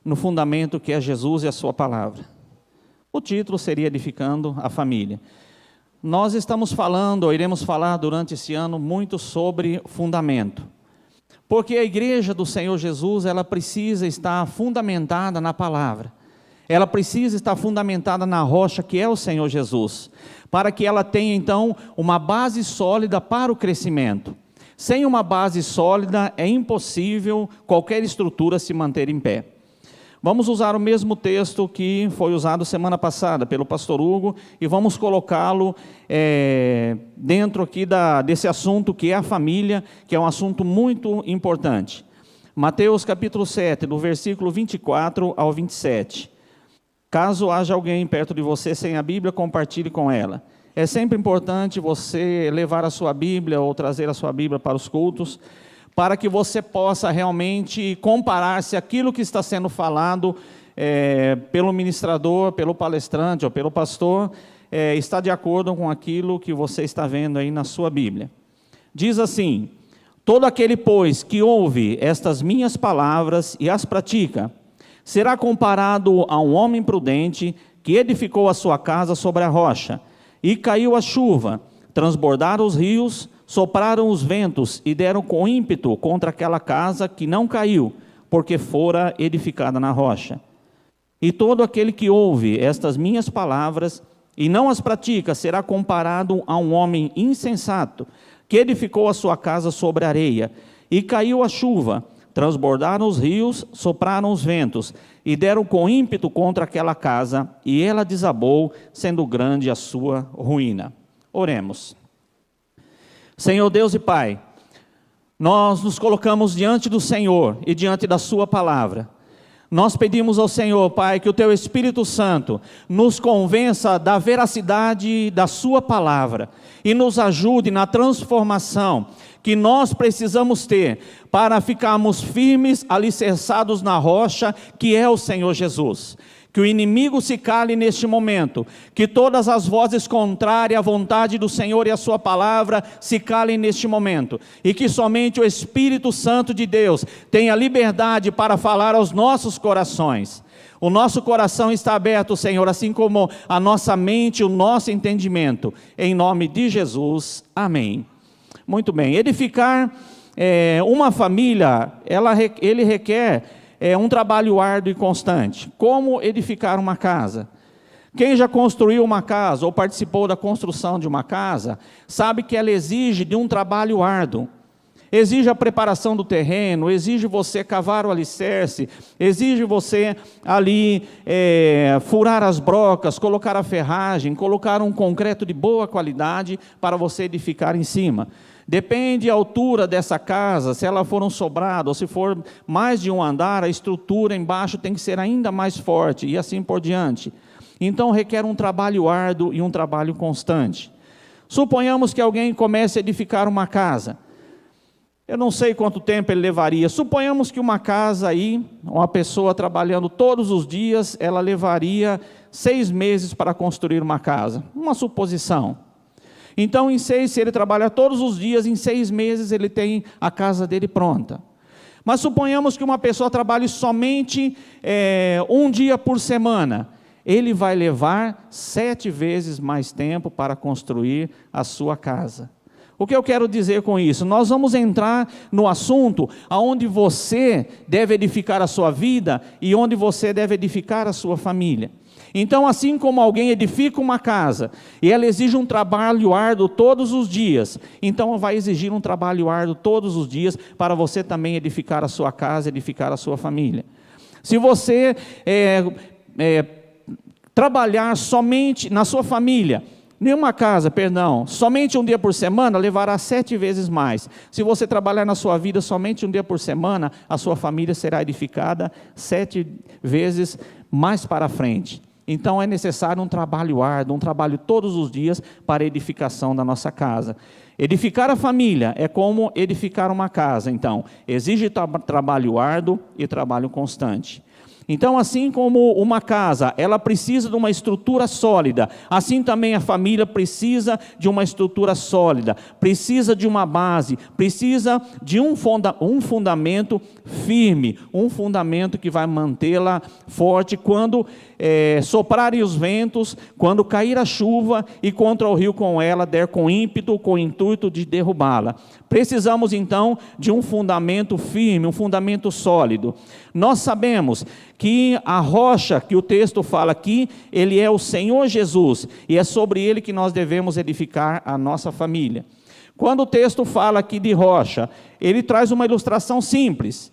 no fundamento que é Jesus e a sua palavra. O título seria Edificando a Família. Nós estamos falando, ou iremos falar durante esse ano, muito sobre fundamento. Porque a igreja do Senhor Jesus, ela precisa estar fundamentada na palavra. Ela precisa estar fundamentada na rocha que é o Senhor Jesus, para que ela tenha então uma base sólida para o crescimento. Sem uma base sólida é impossível qualquer estrutura se manter em pé. Vamos usar o mesmo texto que foi usado semana passada pelo pastor Hugo e vamos colocá-lo dentro aqui desse assunto que é a família, que é um assunto muito importante. Mateus capítulo 7, do versículo 24 ao 27. Caso haja alguém perto de você sem a Bíblia, compartilhe com ela. É sempre importante você levar a sua Bíblia ou trazer a sua Bíblia para os cultos, para que você possa realmente comparar se aquilo que está sendo falado pelo ministrador, pelo palestrante ou pelo pastor, está de acordo com aquilo que você está vendo aí na sua Bíblia. Diz assim: todo aquele, pois, que ouve estas minhas palavras e as pratica, será comparado a um homem prudente que edificou a sua casa sobre a rocha, e caiu a chuva, transbordaram os rios, sopraram os ventos e deram com ímpeto contra aquela casa que não caiu, porque fora edificada na rocha. E todo aquele que ouve estas minhas palavras e não as pratica será comparado a um homem insensato que edificou a sua casa sobre areia, e caiu a chuva, transbordaram os rios, sopraram os ventos, e deram com ímpeto contra aquela casa, e ela desabou, sendo grande a sua ruína. Oremos. Senhor Deus e Pai, nós nos colocamos diante do Senhor e diante da sua palavra. Nós pedimos ao Senhor, Pai, que o Teu Espírito Santo nos convença da veracidade da sua palavra e nos ajude na transformação que nós precisamos ter para ficarmos firmes, alicerçados na rocha que é o Senhor Jesus. Que o inimigo se cale neste momento, que todas as vozes contrárias à vontade do Senhor e à sua palavra se calem neste momento, e que somente o Espírito Santo de Deus tenha liberdade para falar aos nossos corações. O nosso coração está aberto, Senhor, assim como a nossa mente, o nosso entendimento, em nome de Jesus, amém. Muito bem, edificar uma família, ele requer um trabalho árduo e constante. Como edificar uma casa? Quem já construiu uma casa ou participou da construção de uma casa, sabe que ela exige de um trabalho árduo. Exige a preparação do terreno, exige você cavar o alicerce, exige você ali furar as brocas, colocar a ferragem, colocar um concreto de boa qualidade para você edificar em cima. Depende da altura dessa casa, se ela for um sobrado ou se for mais de um andar, a estrutura embaixo tem que ser ainda mais forte e assim por diante. Então requer um trabalho árduo e um trabalho constante. Suponhamos que alguém comece a edificar uma casa. Eu não sei quanto tempo ele levaria. Suponhamos que uma casa aí, uma pessoa trabalhando todos os dias, ela levaria 6 meses para construir uma casa. Uma suposição. Então, se ele trabalhar todos os dias, em 6 meses ele tem a casa dele pronta. Mas suponhamos que uma pessoa trabalhe somente um dia por semana. Ele vai levar 7 vezes mais tempo para construir a sua casa. O que eu quero dizer com isso? Nós vamos entrar no assunto onde você deve edificar a sua vida e onde você deve edificar a sua família. Então, assim como alguém edifica uma casa e ela exige um trabalho árduo todos os dias, então vai exigir um trabalho árduo todos os dias para você também edificar a sua casa, edificar a sua família. Se você trabalhar somente na sua família, nenhuma casa, somente um dia por semana, levará 7 vezes mais. Se você trabalhar na sua vida somente um dia por semana, a sua família será edificada 7 vezes mais para frente. Então é necessário um trabalho árduo, um trabalho todos os dias para a edificação da nossa casa. Edificar a família é como edificar uma casa, então exige trabalho árduo e trabalho constante. Então, assim como uma casa, ela precisa de uma estrutura sólida, assim também a família precisa de uma estrutura sólida, precisa de uma base, precisa de um fundamento firme, um fundamento que vai mantê-la forte quando soprarem os ventos, quando cair a chuva e contra o rio com ela der com ímpeto, com o intuito de derrubá-la. Precisamos então de um fundamento firme, um fundamento sólido. Nós sabemos que a rocha que o texto fala aqui, ele é o Senhor Jesus, e é sobre ele que nós devemos edificar a nossa família. Quando o texto fala aqui de rocha, ele traz uma ilustração simples,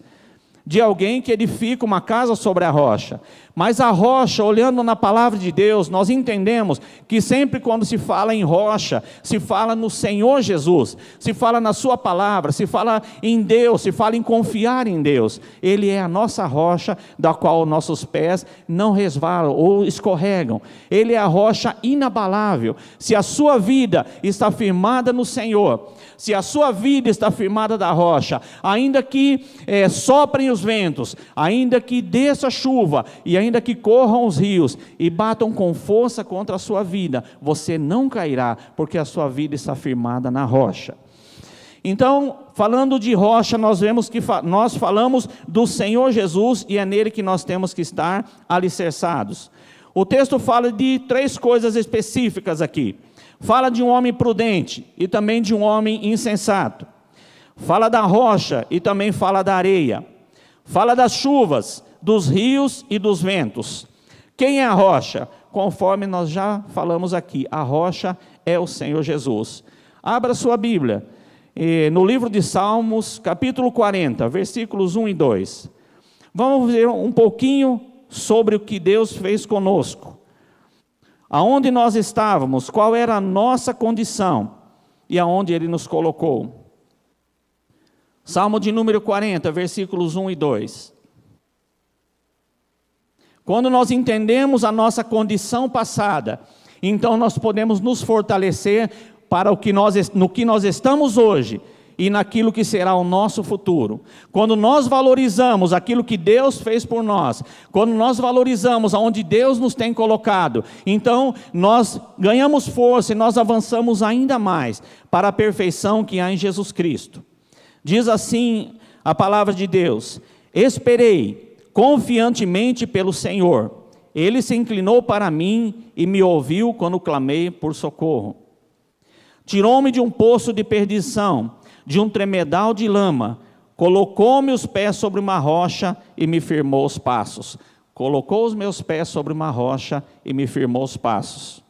de alguém que edifica uma casa sobre a rocha. Mas a rocha, olhando na palavra de Deus, nós entendemos que sempre quando se fala em rocha, se fala no Senhor Jesus, se fala na sua palavra, se fala em Deus, se fala em confiar em Deus. Ele é a nossa rocha, da qual nossos pés não resvalam ou escorregam. Ele é a rocha inabalável. Se a sua vida está firmada no Senhor, se a sua vida está firmada da rocha, ainda que soprem os ventos, ainda que desça a chuva, e ainda que corram os rios, e batam com força contra a sua vida, você não cairá, porque a sua vida está firmada na rocha. Então, falando de rocha, nós vemos que nós falamos do Senhor Jesus, e é nele que nós temos que estar alicerçados. O texto fala de 3 coisas específicas aqui. Fala de um homem prudente e também de um homem insensato. Fala da rocha e também fala da areia. Fala das chuvas, dos rios e dos ventos. Quem é a rocha? Conforme nós já falamos aqui, a rocha é o Senhor Jesus. Abra sua Bíblia, no livro de Salmos, capítulo 40, versículos 1 e 2. Vamos ver um pouquinho sobre o que Deus fez conosco. Aonde nós estávamos, qual era a nossa condição e aonde Ele nos colocou. Salmo de número 40, versículos 1 e 2. Quando nós entendemos a nossa condição passada, então nós podemos nos fortalecer para no que nós estamos hoje e naquilo que será o nosso futuro. Quando nós valorizamos aquilo que Deus fez por nós, quando nós valorizamos aonde Deus nos tem colocado, então nós ganhamos força e nós avançamos ainda mais para a perfeição que há em Jesus Cristo. Diz assim a palavra de Deus: esperei confiantemente pelo Senhor, Ele se inclinou para mim e me ouviu quando clamei por socorro. Tirou-me de um poço de perdição, de um tremedal de lama, colocou-me os pés sobre uma rocha e me firmou os passos. Colocou os meus pés sobre uma rocha e me firmou os passos.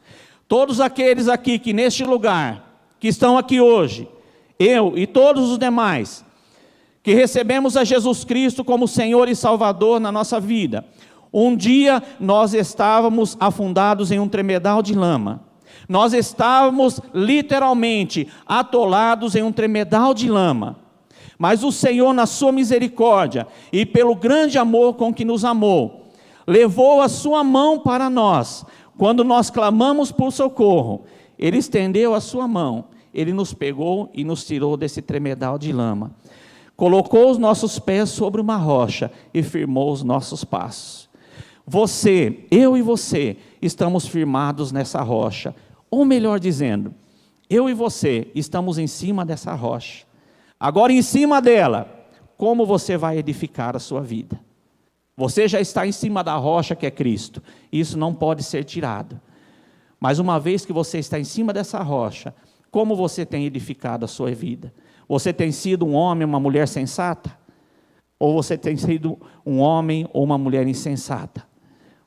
Todos aqueles aqui que neste lugar, que estão aqui hoje, eu e todos os demais, que recebemos a Jesus Cristo como Senhor e Salvador na nossa vida, um dia nós estávamos afundados em um tremedal de lama. Nós estávamos literalmente atolados em um tremedal de lama. Mas o Senhor, na sua misericórdia e pelo grande amor com que nos amou, levou a sua mão para nós. Quando nós clamamos por socorro, Ele estendeu a sua mão, Ele nos pegou e nos tirou desse tremedal de lama. Colocou os nossos pés sobre uma rocha e firmou os nossos passos. Você, eu e você, estamos firmados nessa rocha. Ou melhor dizendo, eu e você estamos em cima dessa rocha. Agora, em cima dela, como você vai edificar a sua vida? Você já está em cima da rocha que é Cristo. Isso não pode ser tirado. Mas uma vez que você está em cima dessa rocha, como você tem edificado a sua vida? Você tem sido um homem, uma mulher sensata? Ou você tem sido um homem ou uma mulher insensata?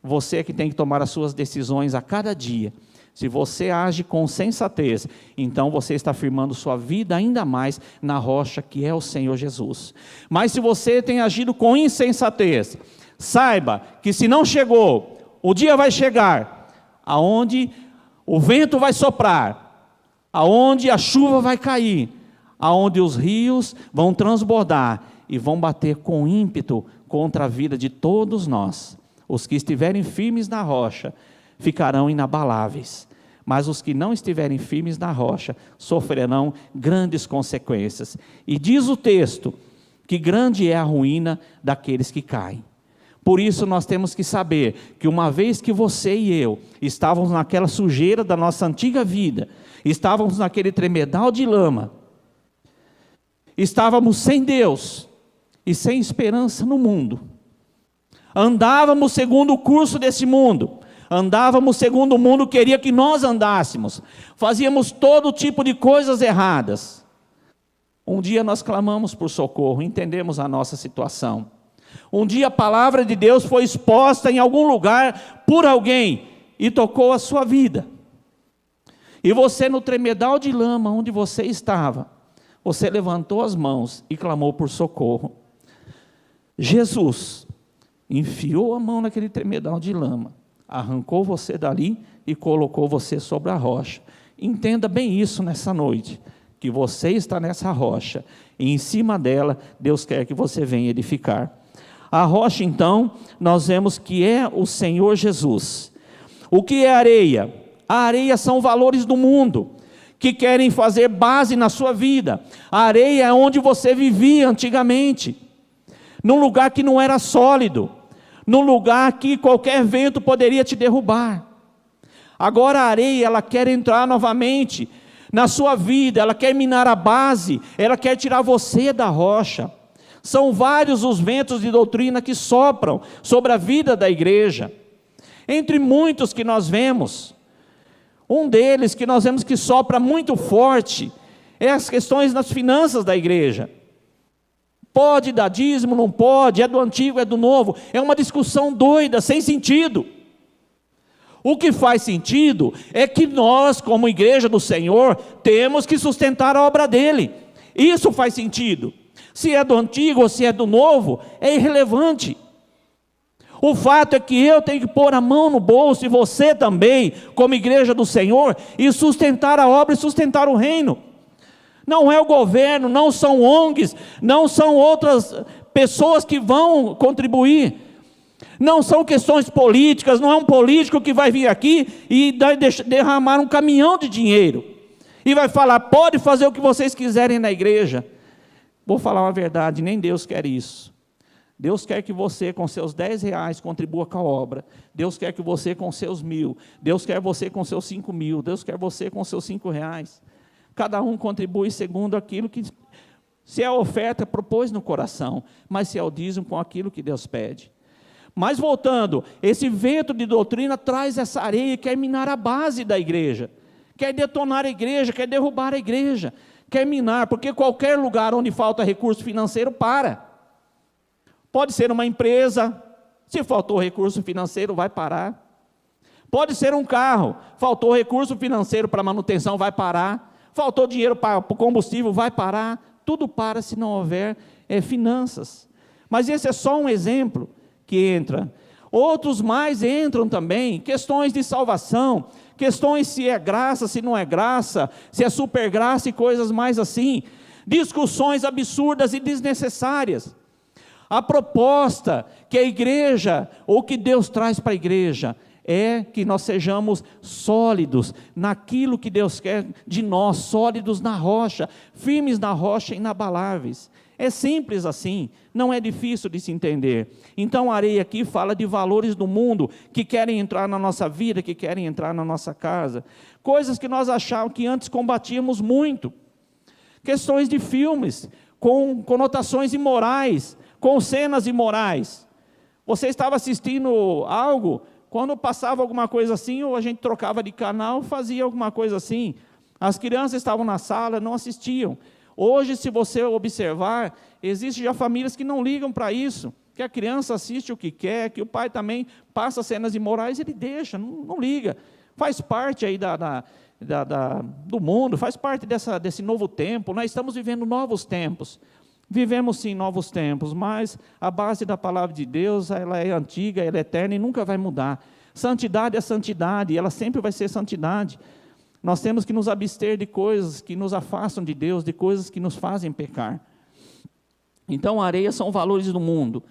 Você é que tem que tomar as suas decisões a cada dia. Se você age com sensatez, então você está firmando sua vida ainda mais na rocha que é o Senhor Jesus. Mas se você tem agido com insensatez, saiba que se não chegou, o dia vai chegar, aonde o vento vai soprar, aonde a chuva vai cair, aonde os rios vão transbordar e vão bater com ímpeto contra a vida de todos nós. Os que estiverem firmes na rocha ficarão inabaláveis, mas os que não estiverem firmes na rocha sofrerão grandes consequências. E diz o texto que grande é a ruína daqueles que caem. Por isso nós temos que saber que uma vez que você e eu estávamos naquela sujeira da nossa antiga vida, estávamos naquele tremedal de lama, estávamos sem Deus e sem esperança no mundo, andávamos segundo o curso desse mundo, andávamos segundo o mundo queria que nós andássemos, fazíamos todo tipo de coisas erradas. Um dia nós clamamos por socorro, entendemos a nossa situação. Um dia a palavra de Deus foi exposta em algum lugar por alguém e tocou a sua vida. E você, no tremedal de lama onde você estava, você levantou as mãos e clamou por socorro. Jesus enfiou a mão naquele tremedal de lama, arrancou você dali e colocou você sobre a rocha. Entenda bem isso nessa noite, que você está nessa rocha e em cima dela Deus quer que você venha edificar. A rocha, então, nós vemos que é o Senhor Jesus. O que é areia? A areia são valores do mundo, que querem fazer base na sua vida. A areia é onde você vivia antigamente, num lugar que não era sólido, num lugar que qualquer vento poderia te derrubar. Agora a areia, ela quer entrar novamente na sua vida, ela quer minar a base, ela quer tirar você da rocha. São vários os ventos de doutrina que sopram sobre a vida da igreja. Entre muitos que nós vemos, um deles que nós vemos que sopra muito forte, é as questões das finanças da igreja. Pode dar dízimo, não pode, é do antigo, é do novo. É uma discussão doida, sem sentido. O que faz sentido é que nós, como igreja do Senhor, temos que sustentar a obra dele. Isso faz sentido. Se é do antigo ou se é do novo, é irrelevante. O fato é que eu tenho que pôr a mão no bolso, e você também, como igreja do Senhor, e sustentar a obra e sustentar o reino. Não é o governo, não são ONGs, não são outras pessoas que vão contribuir. Não são questões políticas, não é um político que vai vir aqui e derramar um caminhão de dinheiro. E vai falar, pode fazer o que vocês quiserem na igreja. Vou falar uma verdade, nem Deus quer isso. Deus quer que você com seus 10 reais contribua com a obra. Deus quer que você com seus 1.000. Deus quer você com seus 5.000. Deus quer você com seus 5 reais. Cada um contribui segundo aquilo que, se é a oferta, propôs no coração. Mas se é o dízimo, com aquilo que Deus pede. Mas voltando, esse vento de doutrina traz essa areia e quer minar a base da igreja. Quer detonar a igreja, quer derrubar a igreja. Quer minar, porque qualquer lugar onde falta recurso financeiro, para. Pode ser uma empresa, se faltou recurso financeiro, vai parar. Pode ser um carro, faltou recurso financeiro para manutenção, vai parar. Faltou dinheiro para o combustível, vai parar. Tudo para se não houver finanças. Mas esse é só um exemplo que entra. Outros mais entram também, questões de salvação, questões se é graça, se não é graça, se é super graça e coisas mais assim. Discussões absurdas e desnecessárias. A proposta que a igreja, ou que Deus traz para a igreja, é que nós sejamos sólidos naquilo que Deus quer de nós, sólidos na rocha, firmes na rocha, inabaláveis. É simples assim, não é difícil de se entender. Então a areia aqui fala de valores do mundo, que querem entrar na nossa vida, que querem entrar na nossa casa. Coisas que nós achávamos que antes combatíamos muito. Questões de filmes, com conotações imorais, com cenas imorais. Você estava assistindo algo, quando passava alguma coisa assim, ou a gente trocava de canal, fazia alguma coisa assim. As crianças estavam na sala, não assistiam. Hoje, se você observar, existem já famílias que não ligam para isso, que a criança assiste o que quer, que o pai também passa cenas imorais, ele deixa, não liga. Faz parte aí do mundo, faz parte desse novo tempo. Nós estamos vivendo novos tempos. Vivemos sim novos tempos, mas a base da palavra de Deus, ela é antiga, ela é eterna e nunca vai mudar. Santidade é santidade, e ela sempre vai ser santidade. Nós temos que nos abster de coisas que nos afastam de Deus, de coisas que nos fazem pecar. Então, a areia são valores do mundo.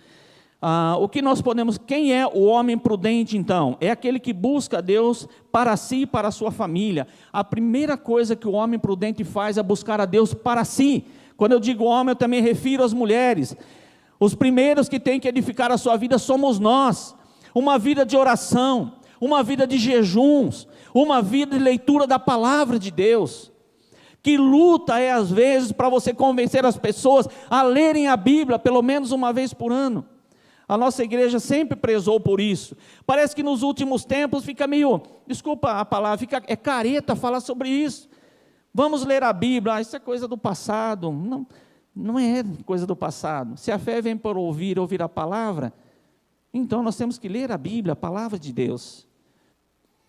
O que nós podemos... Quem é o homem prudente, então? É aquele que busca Deus para si e para a sua família. A primeira coisa que o homem prudente faz é buscar a Deus para si. Quando eu digo homem, eu também refiro às mulheres. Os primeiros que têm que edificar a sua vida somos nós. Uma vida de oração, uma vida de jejuns, uma vida de leitura da palavra de Deus. Que luta é às vezes para você convencer as pessoas a lerem a Bíblia pelo menos uma vez por ano. A nossa igreja sempre prezou por isso. Parece que nos últimos tempos fica meio, desculpa a palavra, é careta falar sobre isso. Vamos ler a Bíblia, isso é coisa do passado. Não é coisa do passado. Se a fé vem por ouvir a palavra, então nós temos que ler a Bíblia, a palavra de Deus.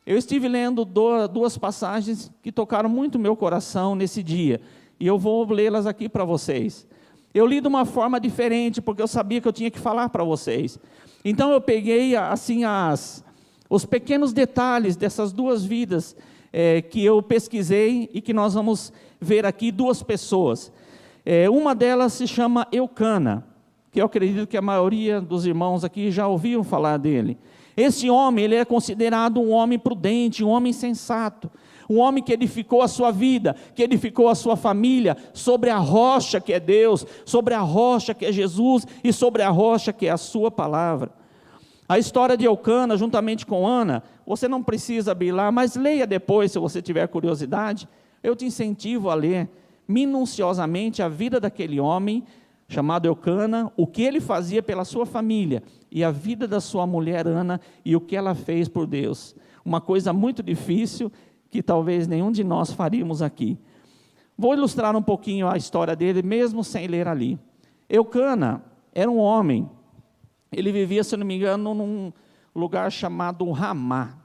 Eu estive lendo duas passagens que tocaram muito o meu coração nesse dia, e eu vou lê-las aqui para vocês. Eu li de uma forma diferente, porque eu sabia que eu tinha que falar para vocês. Então eu peguei assim os pequenos detalhes dessas duas vidas que eu pesquisei e que nós vamos ver aqui, duas pessoas. Uma delas se chama Eucana, que eu acredito que a maioria dos irmãos aqui já ouviram falar dele. Esse homem, ele é considerado um homem prudente, um homem sensato, um homem que edificou a sua vida, que edificou a sua família, sobre a rocha que é Deus, sobre a rocha que é Jesus, e sobre a rocha que é a sua palavra. A história de Eucana, juntamente com Ana, você não precisa abrir lá, mas leia depois, se você tiver curiosidade. Eu te incentivo a ler minuciosamente a vida daquele homem, chamado Eucana, o que ele fazia pela sua família, e a vida da sua mulher Ana, e o que ela fez por Deus. Uma coisa muito difícil, que talvez nenhum de nós faríamos aqui. Vou ilustrar um pouquinho a história dele, mesmo sem ler ali. Eucana era um homem, ele vivia, se não me engano, num lugar chamado Ramá.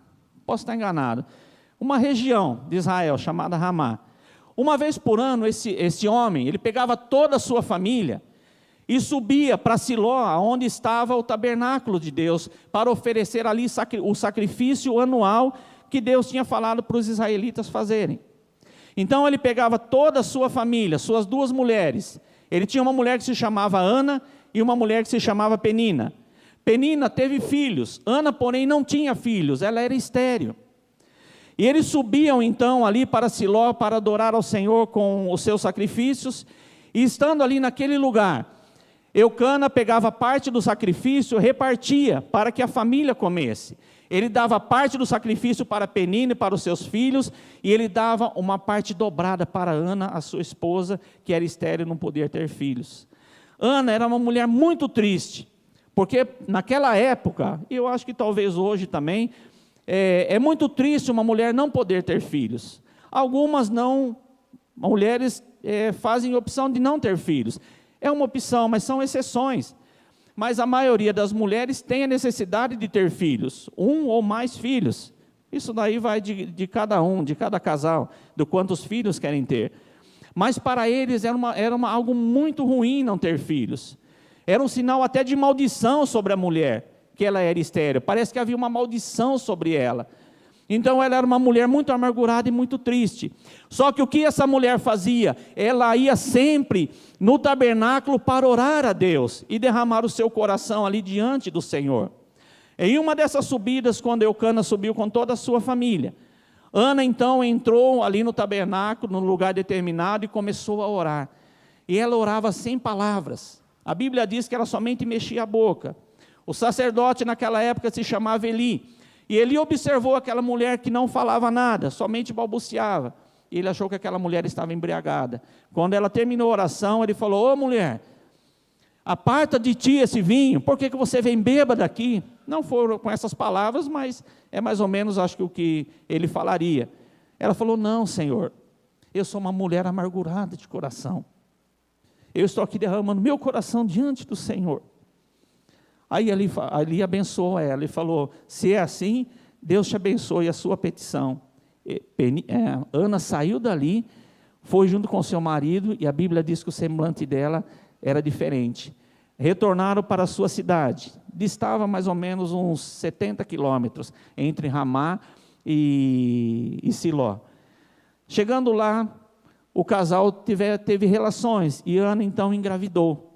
Posso estar enganado. Uma região de Israel chamada Ramá. Uma vez por ano, esse homem, ele pegava toda a sua família e subia para Siló, onde estava o tabernáculo de Deus, para oferecer ali o sacrifício anual que Deus tinha falado para os israelitas fazerem. Então ele pegava toda a sua família, suas duas mulheres. Ele tinha uma mulher que se chamava Ana e uma mulher que se chamava Penina. Penina teve filhos, Ana, porém, não tinha filhos, ela era estéril. E eles subiam então ali para Siló para adorar ao Senhor com os seus sacrifícios, e estando ali naquele lugar, Eucana pegava parte do sacrifício, repartia para que a família comesse. Ele dava parte do sacrifício para Penina e para os seus filhos, e ele dava uma parte dobrada para Ana, a sua esposa, que era estéril e não podia ter filhos. Ana era uma mulher muito triste, porque naquela época, e eu acho que talvez hoje também, é muito triste uma mulher não poder ter filhos. Algumas mulheres fazem opção de não ter filhos. É uma opção, mas são exceções. Mas a maioria das mulheres tem a necessidade de ter filhos, um ou mais filhos. Isso daí vai de cada um, de cada casal, do quantos filhos querem ter. Mas para eles era algo muito ruim não ter filhos. Era um sinal até de maldição sobre a mulher, que ela era estéril. Parece que havia uma maldição sobre ela. Então ela era uma mulher muito amargurada e muito triste. Só que o que essa mulher fazia? Ela ia sempre no tabernáculo para orar a Deus e derramar o seu coração ali diante do Senhor. Em uma dessas subidas, quando Eucana subiu com toda a sua família, Ana então entrou ali no tabernáculo, num lugar determinado, e começou a orar. E ela orava sem palavras. A Bíblia diz que ela somente mexia a boca. O sacerdote naquela época se chamava Eli. E ele observou aquela mulher que não falava nada, somente balbuciava. E ele achou que aquela mulher estava embriagada. Quando ela terminou a oração, ele falou: ô mulher, aparta de ti esse vinho, por que você vem bêbada aqui? Não foram com essas palavras, mas é mais ou menos, acho que o que ele falaria. Ela falou: não, Senhor, eu sou uma mulher amargurada de coração. Eu estou aqui derramando meu coração diante do Senhor. Aí ele abençoou ela e falou: se é assim, Deus te abençoe a sua petição. Ana saiu dali, foi junto com seu marido, e a Bíblia diz que o semblante dela era diferente. Retornaram para a sua cidade, distava mais ou menos uns 70 quilômetros, entre Ramá e Siló. Chegando lá, o casal teve relações, e Ana então engravidou.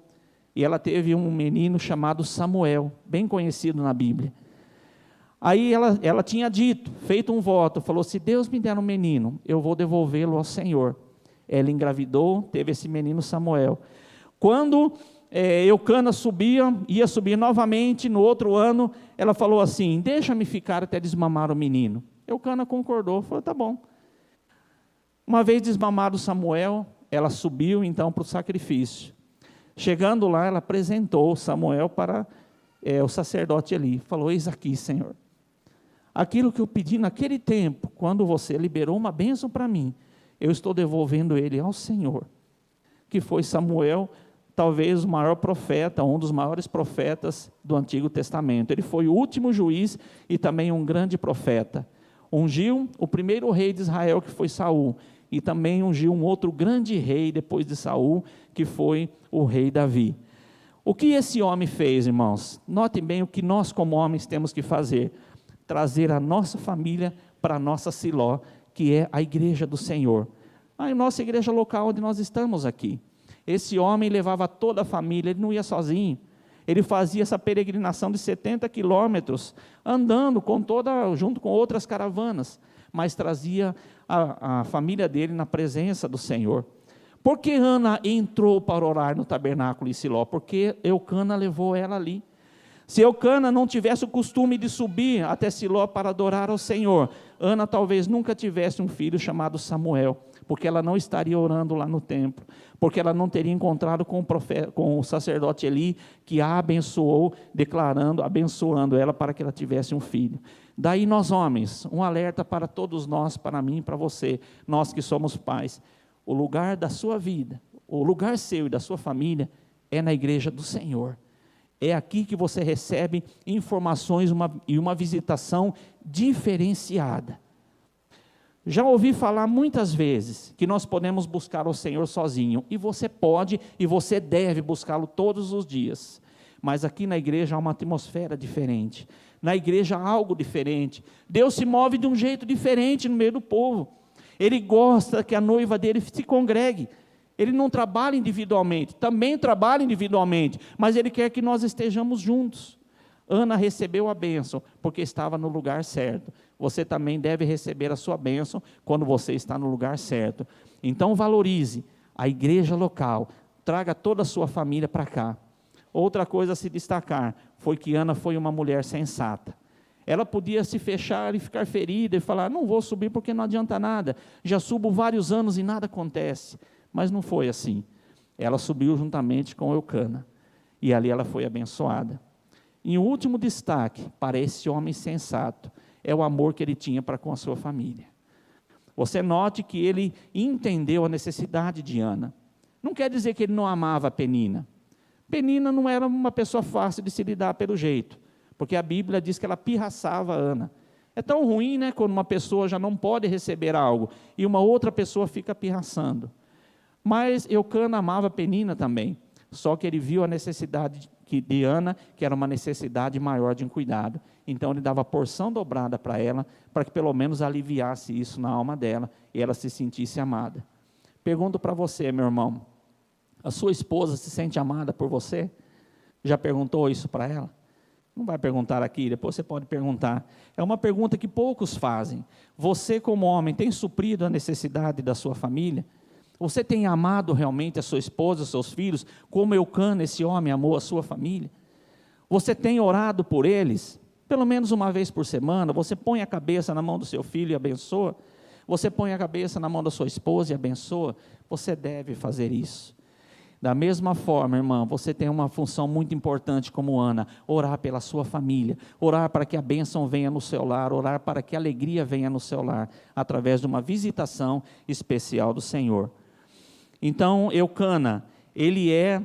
E ela teve um menino chamado Samuel, bem conhecido na Bíblia. Aí ela tinha feito um voto, falou: se Deus me der um menino, eu vou devolvê-lo ao Senhor. Ela engravidou, teve esse menino Samuel. Quando Eucana ia subir novamente. No outro ano, ela falou assim: deixa-me ficar até desmamar o menino. Eucana concordou, falou: tá bom. Uma vez desmamado Samuel, ela subiu então para o sacrifício. Chegando lá, ela apresentou Samuel para o sacerdote Eli. Falou: eis aqui, Senhor, aquilo que eu pedi naquele tempo, quando você liberou uma bênção para mim, eu estou devolvendo ele ao Senhor. Que foi Samuel, talvez o maior profeta, um dos maiores profetas do Antigo Testamento. Ele foi o último juiz e também um grande profeta. Ungiu o primeiro rei de Israel, que foi Saul, e também ungiu um outro grande rei depois de Saul, que foi o rei Davi. O que esse homem fez, irmãos? Notem bem o que nós como homens temos que fazer: trazer a nossa família para a nossa Siló, que é a igreja do Senhor. A nossa igreja local onde nós estamos aqui. Esse homem levava toda a família, ele não ia sozinho. Ele fazia essa peregrinação de 70 quilômetros, andando junto com outras caravanas, mas trazia a família dele na presença do Senhor. Por que Ana entrou para orar no tabernáculo em Siló? Porque Eucana levou ela ali. Se Eucana não tivesse o costume de subir até Siló para adorar ao Senhor, Ana talvez nunca tivesse um filho chamado Samuel, porque ela não estaria orando lá no templo, porque ela não teria encontrado com o sacerdote Eli, que a abençoou, abençoando ela para que ela tivesse um filho. Daí nós homens, um alerta para todos nós, para mim e para você, nós que somos pais: o lugar da sua vida, o lugar seu e da sua família é na igreja do Senhor. É aqui que você recebe informações e uma visitação diferenciada. Já ouvi falar muitas vezes que nós podemos buscar o Senhor sozinho, e você pode e você deve buscá-lo todos os dias, mas aqui na igreja há uma atmosfera diferente, na igreja há algo diferente. Deus se move de um jeito diferente no meio do povo. Ele gosta que a noiva dele se congregue. Ele não trabalha individualmente, também trabalha individualmente, mas Ele quer que nós estejamos juntos. Ana recebeu a bênção porque estava no lugar certo. Você também deve receber a sua bênção quando você está no lugar certo. Então valorize a igreja local, traga toda a sua família para cá. Outra coisa a se destacar foi que Ana foi uma mulher sensata. Ela podia se fechar e ficar ferida e falar: não vou subir porque não adianta nada, já subo vários anos e nada acontece. Mas não foi assim. Ela subiu juntamente com Eucana, e ali ela foi abençoada. E o último destaque para esse homem sensato é o amor que ele tinha para com a sua família. Você note que ele entendeu a necessidade de Ana. Não quer dizer que ele não amava a Penina. Penina não era uma pessoa fácil de se lidar pelo jeito, porque a Bíblia diz que ela pirraçava Ana. É tão ruim, né, quando uma pessoa já não pode receber algo e uma outra pessoa fica pirraçando. Mas Eucana amava Penina também, só que ele viu a necessidade de Ana, que era uma necessidade maior de um cuidado. Então ele dava porção dobrada para ela, para que pelo menos aliviasse isso na alma dela e ela se sentisse amada. Pergunto para você, meu irmão: a sua esposa se sente amada por você? Já perguntou isso para ela? Não vai perguntar aqui, depois você pode perguntar. É uma pergunta que poucos fazem. Você, como homem, tem suprido a necessidade da sua família? Você tem amado realmente a sua esposa, os seus filhos, como Eucana, esse homem, amou a sua família? Você tem orado por eles? Pelo menos uma vez por semana, você põe a cabeça na mão do seu filho e abençoa? Você põe a cabeça na mão da sua esposa e abençoa? Você deve fazer isso. Da mesma forma, irmã, você tem uma função muito importante como Ana: orar pela sua família, orar para que a bênção venha no seu lar, orar para que a alegria venha no seu lar, através de uma visitação especial do Senhor. Então, Eucana, ele é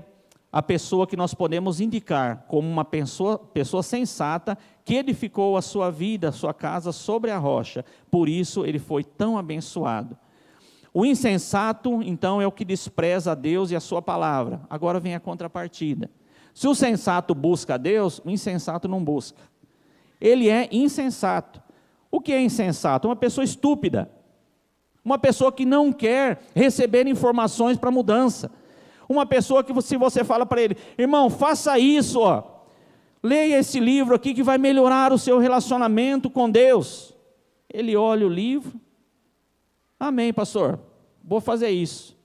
a pessoa que nós podemos indicar como uma pessoa sensata, que edificou a sua vida, a sua casa sobre a rocha. Por isso, ele foi tão abençoado. O insensato, então, é o que despreza a Deus e a sua palavra. Agora vem a contrapartida. Se o sensato busca a Deus, o insensato não busca. Ele é insensato. O que é insensato? Uma pessoa estúpida. Uma pessoa que não quer receber informações para mudança. Uma pessoa que, se você fala para ele: irmão, faça isso, ó. Leia esse livro aqui que vai melhorar o seu relacionamento com Deus. Ele olha o livro: amém, pastor, vou fazer isso.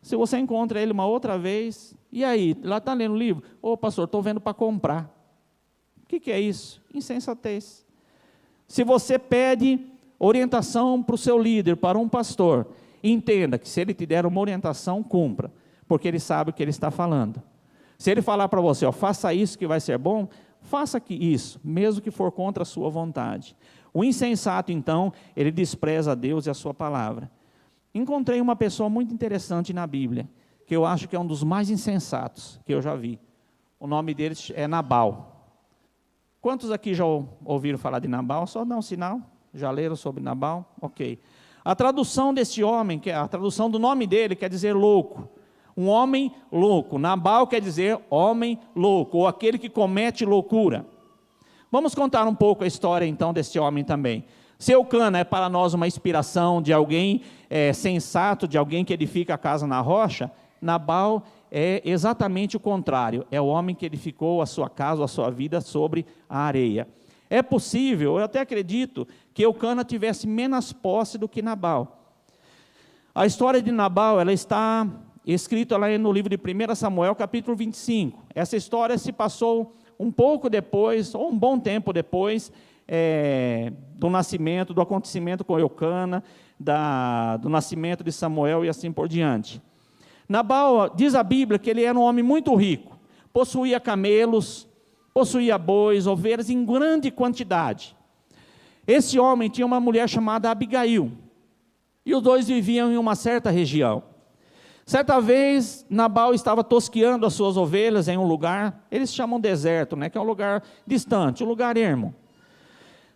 Se você encontra ele uma outra vez, E aí, lá está lendo o livro? Ô pastor, estou vendo para comprar. O que é isso? Insensatez. Se você pede orientação para o seu líder, para um pastor, entenda que se ele te der uma orientação, cumpra, porque ele sabe o que ele está falando. Se ele falar para você, faça isso que vai ser bom, faça isso, mesmo que for contra a sua vontade. O insensato, então, ele despreza a Deus e a sua palavra. Encontrei uma pessoa muito interessante na Bíblia, que eu acho que é um dos mais insensatos que eu já vi. O nome dele é Nabal. Quantos aqui já ouviram falar de Nabal? Só dá um sinal. Já leram sobre Nabal? Ok. A tradução desse homem, a tradução do nome dele quer dizer louco. Um homem louco. Nabal quer dizer homem louco, ou aquele que comete loucura. Vamos contar um pouco a história então desse homem também. Eucana é para nós uma inspiração de alguém sensato, de alguém que edifica a casa na rocha. Nabal é exatamente o contrário, é o homem que edificou a sua casa, a sua vida sobre a areia. É possível, eu até acredito, que Eucana tivesse menos posse do que Nabal. A história de Nabal, ela está escrita lá no livro de 1 Samuel, capítulo 25. Essa história se passou um pouco depois, ou um bom tempo depois, do nascimento, do acontecimento com Eucana, do nascimento de Samuel e assim por diante. Nabal, diz a Bíblia que ele era um homem muito rico, possuía camelos, possuía bois, ovelhas em grande quantidade. Esse homem tinha uma mulher chamada Abigail, e os dois viviam em uma certa região. Certa vez, Nabal estava tosqueando as suas ovelhas em um lugar, eles chamam deserto, que é um lugar distante, um lugar ermo.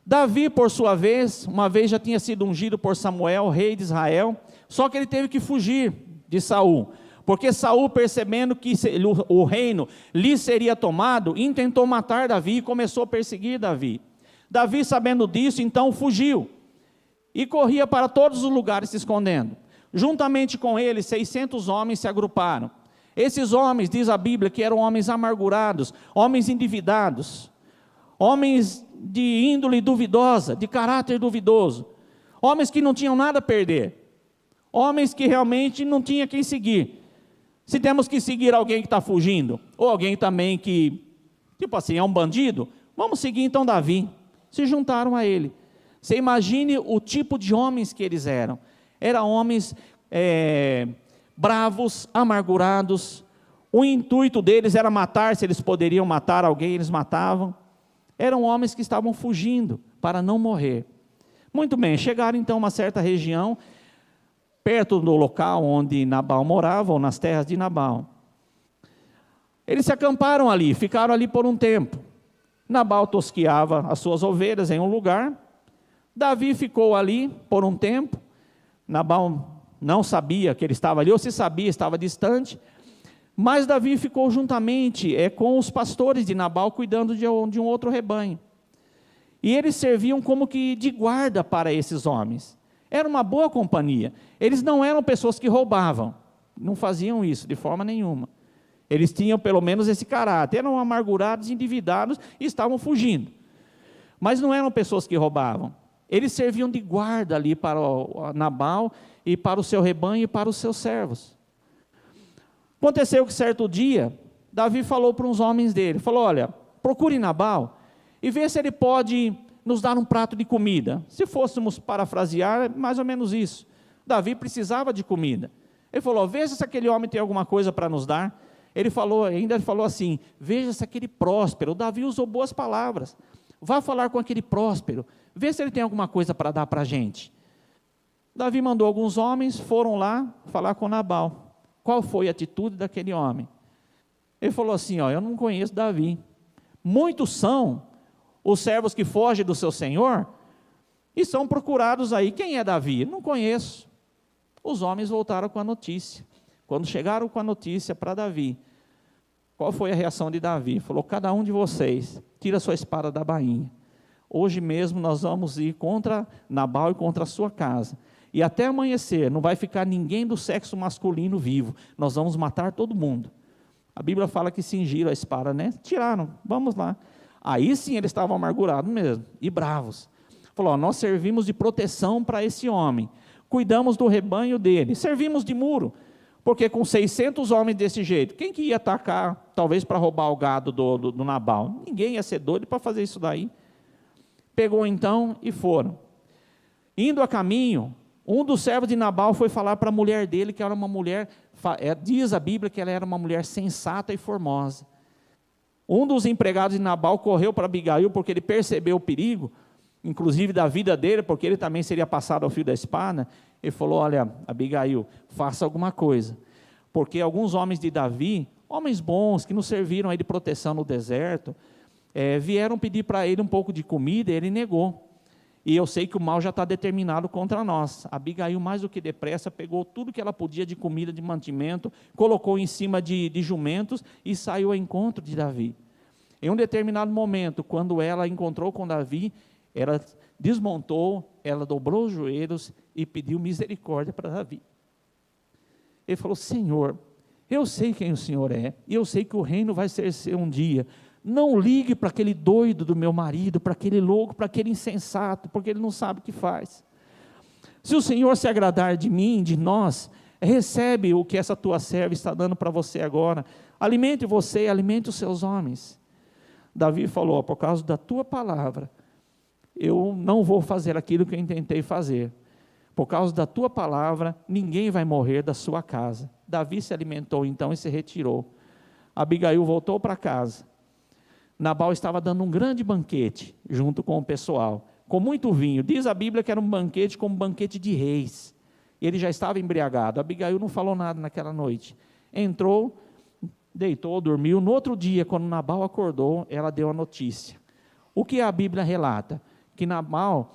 Davi, por sua vez, uma vez já tinha sido ungido por Samuel, rei de Israel, só que ele teve que fugir de Saul, porque Saul, percebendo que o reino lhe seria tomado, intentou matar Davi e começou a perseguir Davi. Davi, sabendo disso, então fugiu e corria para todos os lugares se escondendo. Juntamente com ele, 600 homens se agruparam. Esses homens, diz a Bíblia, que eram homens amargurados, homens endividados, homens de índole duvidosa, de caráter duvidoso, homens que não tinham nada a perder, homens que realmente não tinha quem seguir. Se temos que seguir alguém que está fugindo, ou alguém também que, é um bandido, vamos seguir então Davi. Se juntaram a ele. Você imagine o tipo de homens que eles eram. Eram homens bravos, amargurados. O intuito deles era matar, se eles poderiam matar alguém, eles matavam. Eram homens que estavam fugindo para não morrer. Muito bem, chegaram então a uma certa região, perto do local onde Nabal morava, ou nas terras de Nabal. Eles se acamparam ali, ficaram ali por um tempo. Nabal tosqueava as suas ovelhas em um lugar, Davi ficou ali por um tempo. Nabal não sabia que ele estava ali, ou se sabia, estava distante, mas Davi ficou juntamente com os pastores de Nabal, cuidando de um outro rebanho. E eles serviam como que de guarda para esses homens. Era uma boa companhia. Eles não eram pessoas que roubavam, não faziam isso de forma nenhuma. Eles tinham pelo menos esse caráter, eram amargurados, endividados e estavam fugindo. Mas não eram pessoas que roubavam. Eles serviam de guarda ali para o Nabal e para o seu rebanho e para os seus servos. Aconteceu que certo dia, Davi falou para uns homens dele, falou, olha, procure Nabal e vê se ele pode nos dar um prato de comida. Se fôssemos parafrasear, é mais ou menos isso. Davi precisava de comida. Ele falou, veja se aquele homem tem alguma coisa para nos dar. Ele falou assim, veja se aquele próspero. Davi usou boas palavras. Vá falar com aquele próspero, vê se ele tem alguma coisa para dar para a gente. Davi mandou alguns homens, foram lá falar com Nabal. Qual foi a atitude daquele homem? Ele falou assim, eu não conheço Davi. Muitos são os servos que fogem do seu senhor e são procurados aí. Quem é Davi? Não conheço. Os homens voltaram com a notícia. Quando chegaram com a notícia para Davi, qual foi a reação de Davi? Falou, cada um de vocês, tira sua espada da bainha. Hoje mesmo nós vamos ir contra Nabal e contra a sua casa. E até amanhecer, não vai ficar ninguém do sexo masculino vivo. Nós vamos matar todo mundo. A Bíblia fala que cingiram a espada, Tiraram, vamos lá. Aí sim eles estavam amargurados mesmo, e bravos. Falou, nós servimos de proteção para esse homem. Cuidamos do rebanho dele. Servimos de muro. Porque com 600 homens desse jeito, quem que ia atacar, talvez para roubar o gado do Nabal? Ninguém ia ser doido para fazer isso daí. Pegou então e foram. Indo a caminho, um dos servos de Nabal foi falar para a mulher dele, que era uma mulher, diz a Bíblia que ela era uma mulher sensata e formosa. Um dos empregados de Nabal correu para Abigail, porque ele percebeu o perigo, inclusive da vida dele, porque ele também seria passado ao fio da espada. Ele falou: olha, Abigail, faça alguma coisa, porque alguns homens de Davi, homens bons, que nos serviram aí de proteção no deserto, vieram pedir para ele um pouco de comida, e ele negou. E eu sei que o mal já está determinado contra nós. Abigail, mais do que depressa, pegou tudo que ela podia de comida, de mantimento, colocou em cima de jumentos e saiu ao encontro de Davi. Em um determinado momento, quando ela encontrou com Davi, ela desmontou, ela dobrou os joelhos e pediu misericórdia para Davi. Ele falou: Senhor, eu sei quem o Senhor é, e eu sei que o reino vai ser seu um dia. Não ligue para aquele doido do meu marido, para aquele louco, para aquele insensato, porque ele não sabe o que faz. Se o Senhor se agradar de mim, de nós, recebe o que essa tua serva está dando para você agora. Alimente você, alimente os seus homens. Davi falou: por causa da tua palavra, eu não vou fazer aquilo que eu intentei fazer. Por causa da tua palavra, ninguém vai morrer da sua casa. Davi se alimentou então e se retirou. Abigail voltou para casa. Nabal estava dando um grande banquete, junto com o pessoal, com muito vinho. Diz a Bíblia que era um banquete como um banquete de reis. Ele já estava embriagado. Abigail não falou nada naquela noite. Entrou, deitou, dormiu. No outro dia, quando Nabal acordou, ela deu a notícia. O que a Bíblia relata? Que Nabal,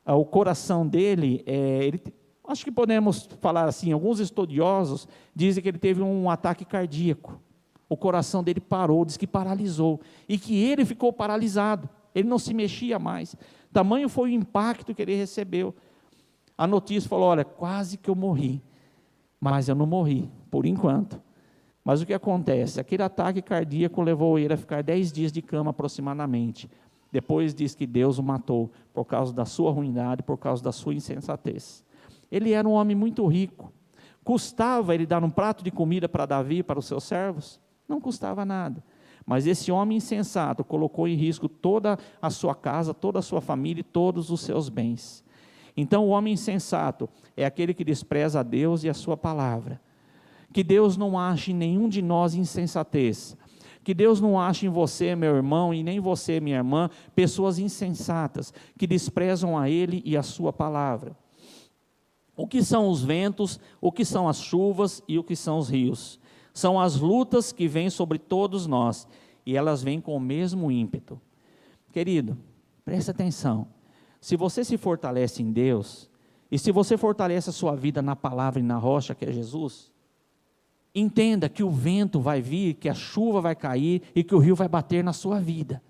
o coração dele, acho que podemos falar assim, alguns estudiosos dizem que ele teve um ataque cardíaco. O coração dele parou, diz que paralisou, e que ele ficou paralisado, ele não se mexia mais. Tamanho foi o impacto que ele recebeu. A notícia falou: olha, quase que eu morri, mas eu não morri, por enquanto. Mas o que acontece? Aquele ataque cardíaco levou ele a ficar 10 dias de cama aproximadamente. Depois diz que Deus o matou, por causa da sua ruindade, por causa da sua insensatez. Ele era um homem muito rico. Custava ele dar um prato de comida para Davi, para os seus servos? Não custava nada. Mas esse homem insensato colocou em risco toda a sua casa, toda a sua família e todos os seus bens. Então o homem insensato é aquele que despreza a Deus e a sua palavra. Que Deus não ache em nenhum de nós insensatez. Que Deus não ache em você, meu irmão, e nem você, minha irmã, pessoas insensatas, que desprezam a Ele e a sua palavra. O que são os ventos, o que são as chuvas e o que são os rios? São as lutas que vêm sobre todos nós, e elas vêm com o mesmo ímpeto. Querido, preste atenção. Se você se fortalece em Deus, e se você fortalece a sua vida na palavra e na rocha que é Jesus, entenda que o vento vai vir, que a chuva vai cair e que o rio vai bater na sua vida.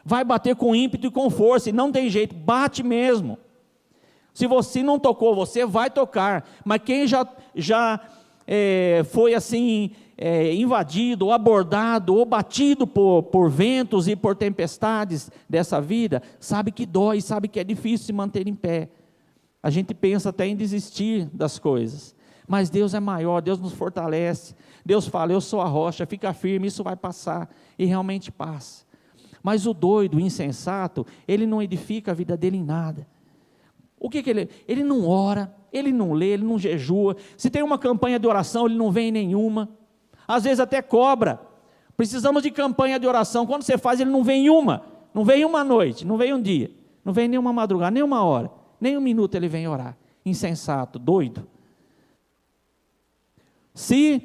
Vai bater com ímpeto e com força, e não tem jeito, bate mesmo. Se você não tocou, você vai tocar, mas quem já foi assim, invadido, ou abordado, ou batido por ventos e por tempestades dessa vida, sabe que dói, sabe que é difícil se manter em pé. A gente pensa até em desistir das coisas, mas Deus é maior, Deus nos fortalece. Deus fala: eu sou a rocha, fica firme, isso vai passar, e realmente passa. Mas o doido, o insensato, ele não edifica a vida dele em nada. O que ele não ora, ele não lê, ele não jejua. Se tem uma campanha de oração, ele não vem em nenhuma. Às vezes até cobra. Precisamos de campanha de oração. Quando você faz, ele não vem em uma. Não vem uma noite, não vem um dia, não vem nenhuma madrugada, nem uma hora, nem um minuto ele vem orar. Insensato, doido. Se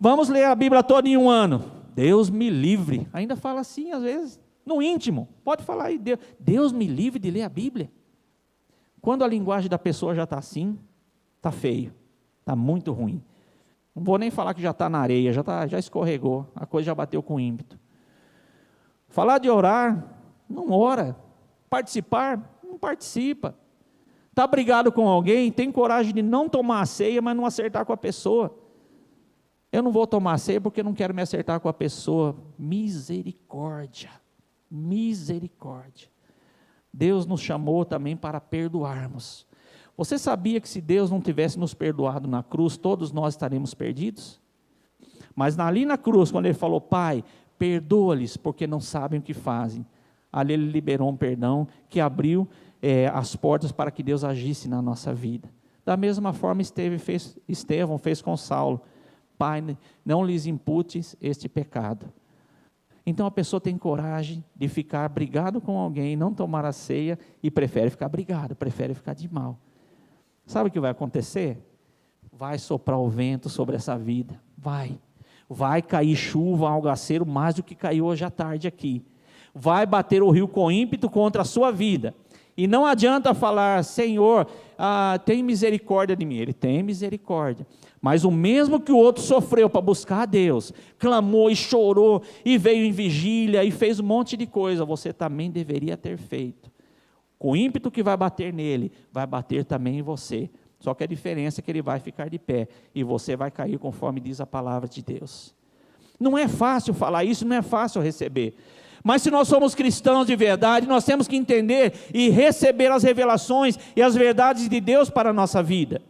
vamos ler a Bíblia toda em um ano, Deus me livre. Ainda fala assim às vezes, no íntimo. Pode falar aí, Deus me livre de ler a Bíblia. Quando a linguagem da pessoa já está assim, está feio, está muito ruim. Não vou nem falar que já está na areia, já escorregou, a coisa já bateu com ímpeto. Falar de orar, não ora. Participar, não participa. Está brigado com alguém, tem coragem de não tomar a ceia, mas não acertar com a pessoa. Eu não vou tomar a ceia porque não quero me acertar com a pessoa. Misericórdia, misericórdia. Deus nos chamou também para perdoarmos. Você sabia que se Deus não tivesse nos perdoado na cruz, todos nós estaríamos perdidos? Mas ali na cruz, quando ele falou, Pai, perdoa-lhes, porque não sabem o que fazem. Ali ele liberou um perdão que abriu as portas para que Deus agisse na nossa vida. Da mesma forma Estevão fez com Saulo. Pai, não lhes imputes este pecado. Então a pessoa tem coragem de ficar brigado com alguém, não tomar a ceia e prefere ficar brigado, prefere ficar de mal. Sabe o que vai acontecer? Vai soprar o vento sobre essa vida, vai cair chuva, algaceiro, mais do que caiu hoje à tarde aqui. Vai bater o rio com ímpeto contra a sua vida. E não adianta falar, Senhor, tem misericórdia de mim. Ele tem misericórdia. Mas o mesmo que o outro sofreu para buscar a Deus, clamou e chorou, e veio em vigília, e fez um monte de coisa, você também deveria ter feito. Com o ímpeto que vai bater nele, vai bater também em você. Só que a diferença é que ele vai ficar de pé, e você vai cair conforme diz a palavra de Deus. Não é fácil falar isso, não é fácil receber. Mas se nós somos cristãos de verdade, nós temos que entender e receber as revelações e as verdades de Deus para a nossa vida.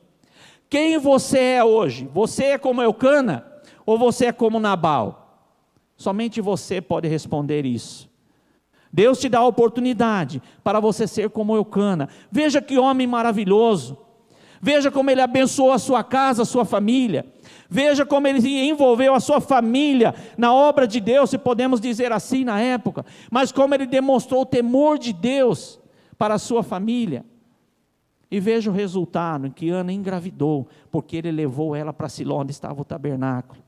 Quem você é hoje? Você é como Eucana ou você é como Nabal? Somente você pode responder isso. Deus te dá a oportunidade para você ser como Eucana. Veja que homem maravilhoso. Veja como ele abençoou a sua casa, a sua família. Veja como ele envolveu a sua família na obra de Deus, se podemos dizer assim na época. Mas como ele demonstrou o temor de Deus para a sua família. E veja o resultado, em que Ana engravidou, porque ele levou ela para Siló, onde estava o tabernáculo.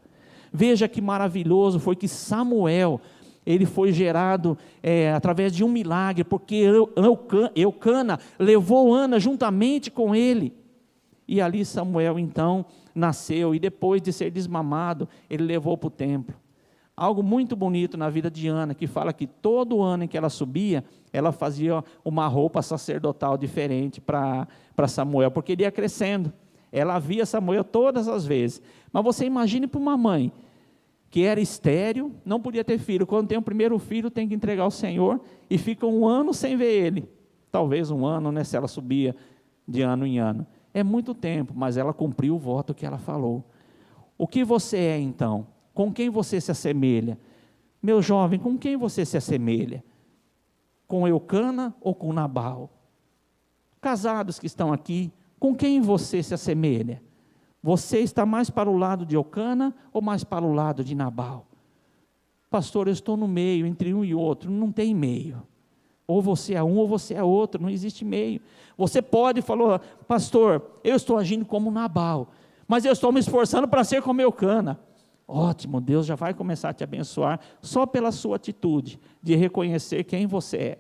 Veja que maravilhoso foi que Samuel, ele foi gerado através de um milagre, porque Eucana levou Ana juntamente com ele. E ali Samuel então nasceu, e depois de ser desmamado, ele levou para o templo. Algo muito bonito na vida de Ana, que fala que todo ano em que ela subia, ela fazia uma roupa sacerdotal diferente para Samuel, porque ele ia crescendo. Ela via Samuel todas as vezes. Mas você imagine para uma mãe, que era estéril, não podia ter filho. Quando tem o primeiro filho, tem que entregar ao Senhor, e fica um ano sem ver ele. Talvez um ano, né, se ela subia de ano em ano. É muito tempo, mas ela cumpriu o voto que ela falou. O que você é então? Com quem você se assemelha? Meu jovem, com quem você se assemelha? Com Eucana ou com Nabal? Casados que estão aqui, com quem você se assemelha? Você está mais para o lado de Eucana ou mais para o lado de Nabal? Pastor, eu estou no meio, entre um e outro. Não tem meio. Ou você é um ou você é outro, não existe meio. Você pode falar, pastor, eu estou agindo como Nabal, mas eu estou me esforçando para ser como Eucana. Ótimo, Deus já vai começar a te abençoar só pela sua atitude de reconhecer quem você é.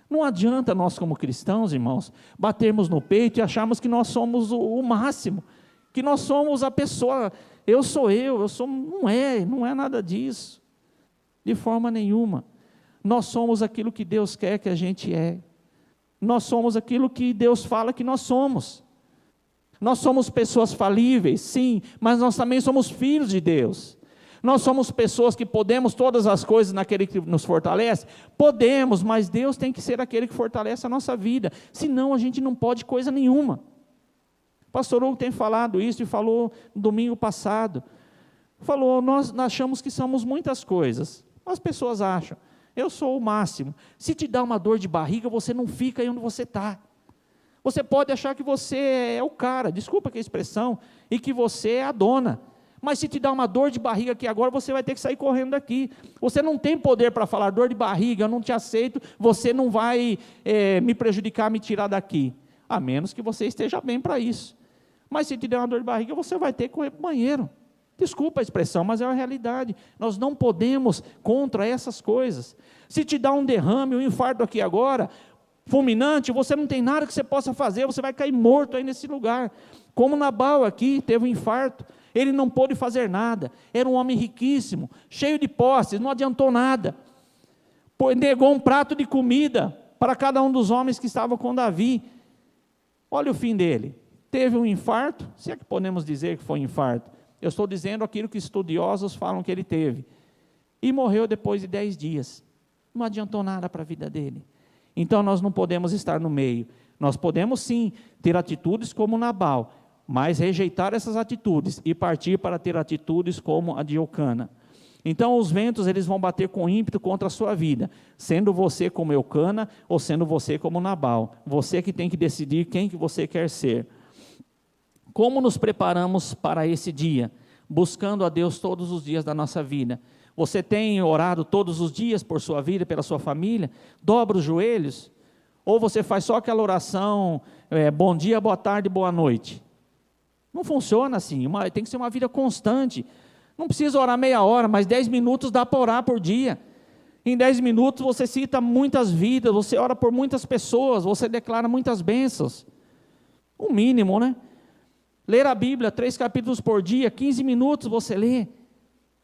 Não adianta nós como cristãos, irmãos, batermos no peito e acharmos que nós somos o máximo, que nós somos a pessoa, eu sou, não é nada disso, de forma nenhuma. Nós somos aquilo que Deus quer que a gente é. Nós somos aquilo que Deus fala que nós somos. Nós somos pessoas falíveis, sim, mas nós também somos filhos de Deus. Nós somos pessoas que podemos todas as coisas naquele que nos fortalece? Podemos, mas Deus tem que ser aquele que fortalece a nossa vida. Senão a gente não pode coisa nenhuma. O pastor Hugo tem falado isso e falou no domingo passado. Falou, nós achamos que somos muitas coisas. As pessoas acham. Eu sou o máximo. Se te dá uma dor de barriga, você não fica aí onde você está. Você pode achar que você é o cara, desculpa que a expressão, e que você é a dona. Mas se te dá uma dor de barriga aqui agora, você vai ter que sair correndo daqui. Você não tem poder para falar, dor de barriga, eu não te aceito, você não vai me prejudicar, me tirar daqui. A menos que você esteja bem para isso. Mas se te der uma dor de barriga, você vai ter que correr para o banheiro. Desculpa a expressão, mas é a realidade. Nós não podemos contra essas coisas. Se te dá um derrame, um infarto aqui agora, fulminante, você não tem nada que você possa fazer, você vai cair morto aí nesse lugar. Como Nabal aqui, teve um infarto, ele não pôde fazer nada, era um homem riquíssimo, cheio de posses, não adiantou nada. Negou um prato de comida para cada um dos homens que estavam com Davi. Olha o fim dele. Teve um infarto, se é que podemos dizer que foi um infarto. Eu estou dizendo aquilo que estudiosos falam que ele teve. E morreu depois de 10 dias. Não adiantou nada para a vida dele. Então nós não podemos estar no meio. Nós podemos sim ter atitudes como Nabal, mas rejeitar essas atitudes e partir para ter atitudes como a de Eucana. Então os ventos eles vão bater com ímpeto contra a sua vida, sendo você como Eucana ou sendo você como Nabal. Você que tem que decidir quem que você quer ser. Como nos preparamos para esse dia? Buscando a Deus todos os dias da nossa vida. Você tem orado todos os dias por sua vida, pela sua família? Dobra os joelhos? Ou você faz só aquela oração, bom dia, boa tarde, boa noite? Não funciona assim, tem que ser uma vida constante. Não precisa orar meia hora, mas 10 minutos dá para orar por dia. Em 10 minutos você cita muitas vidas, você ora por muitas pessoas, você declara muitas bênçãos. O mínimo, né? Ler a Bíblia, 3 capítulos por dia, 15 minutos você lê.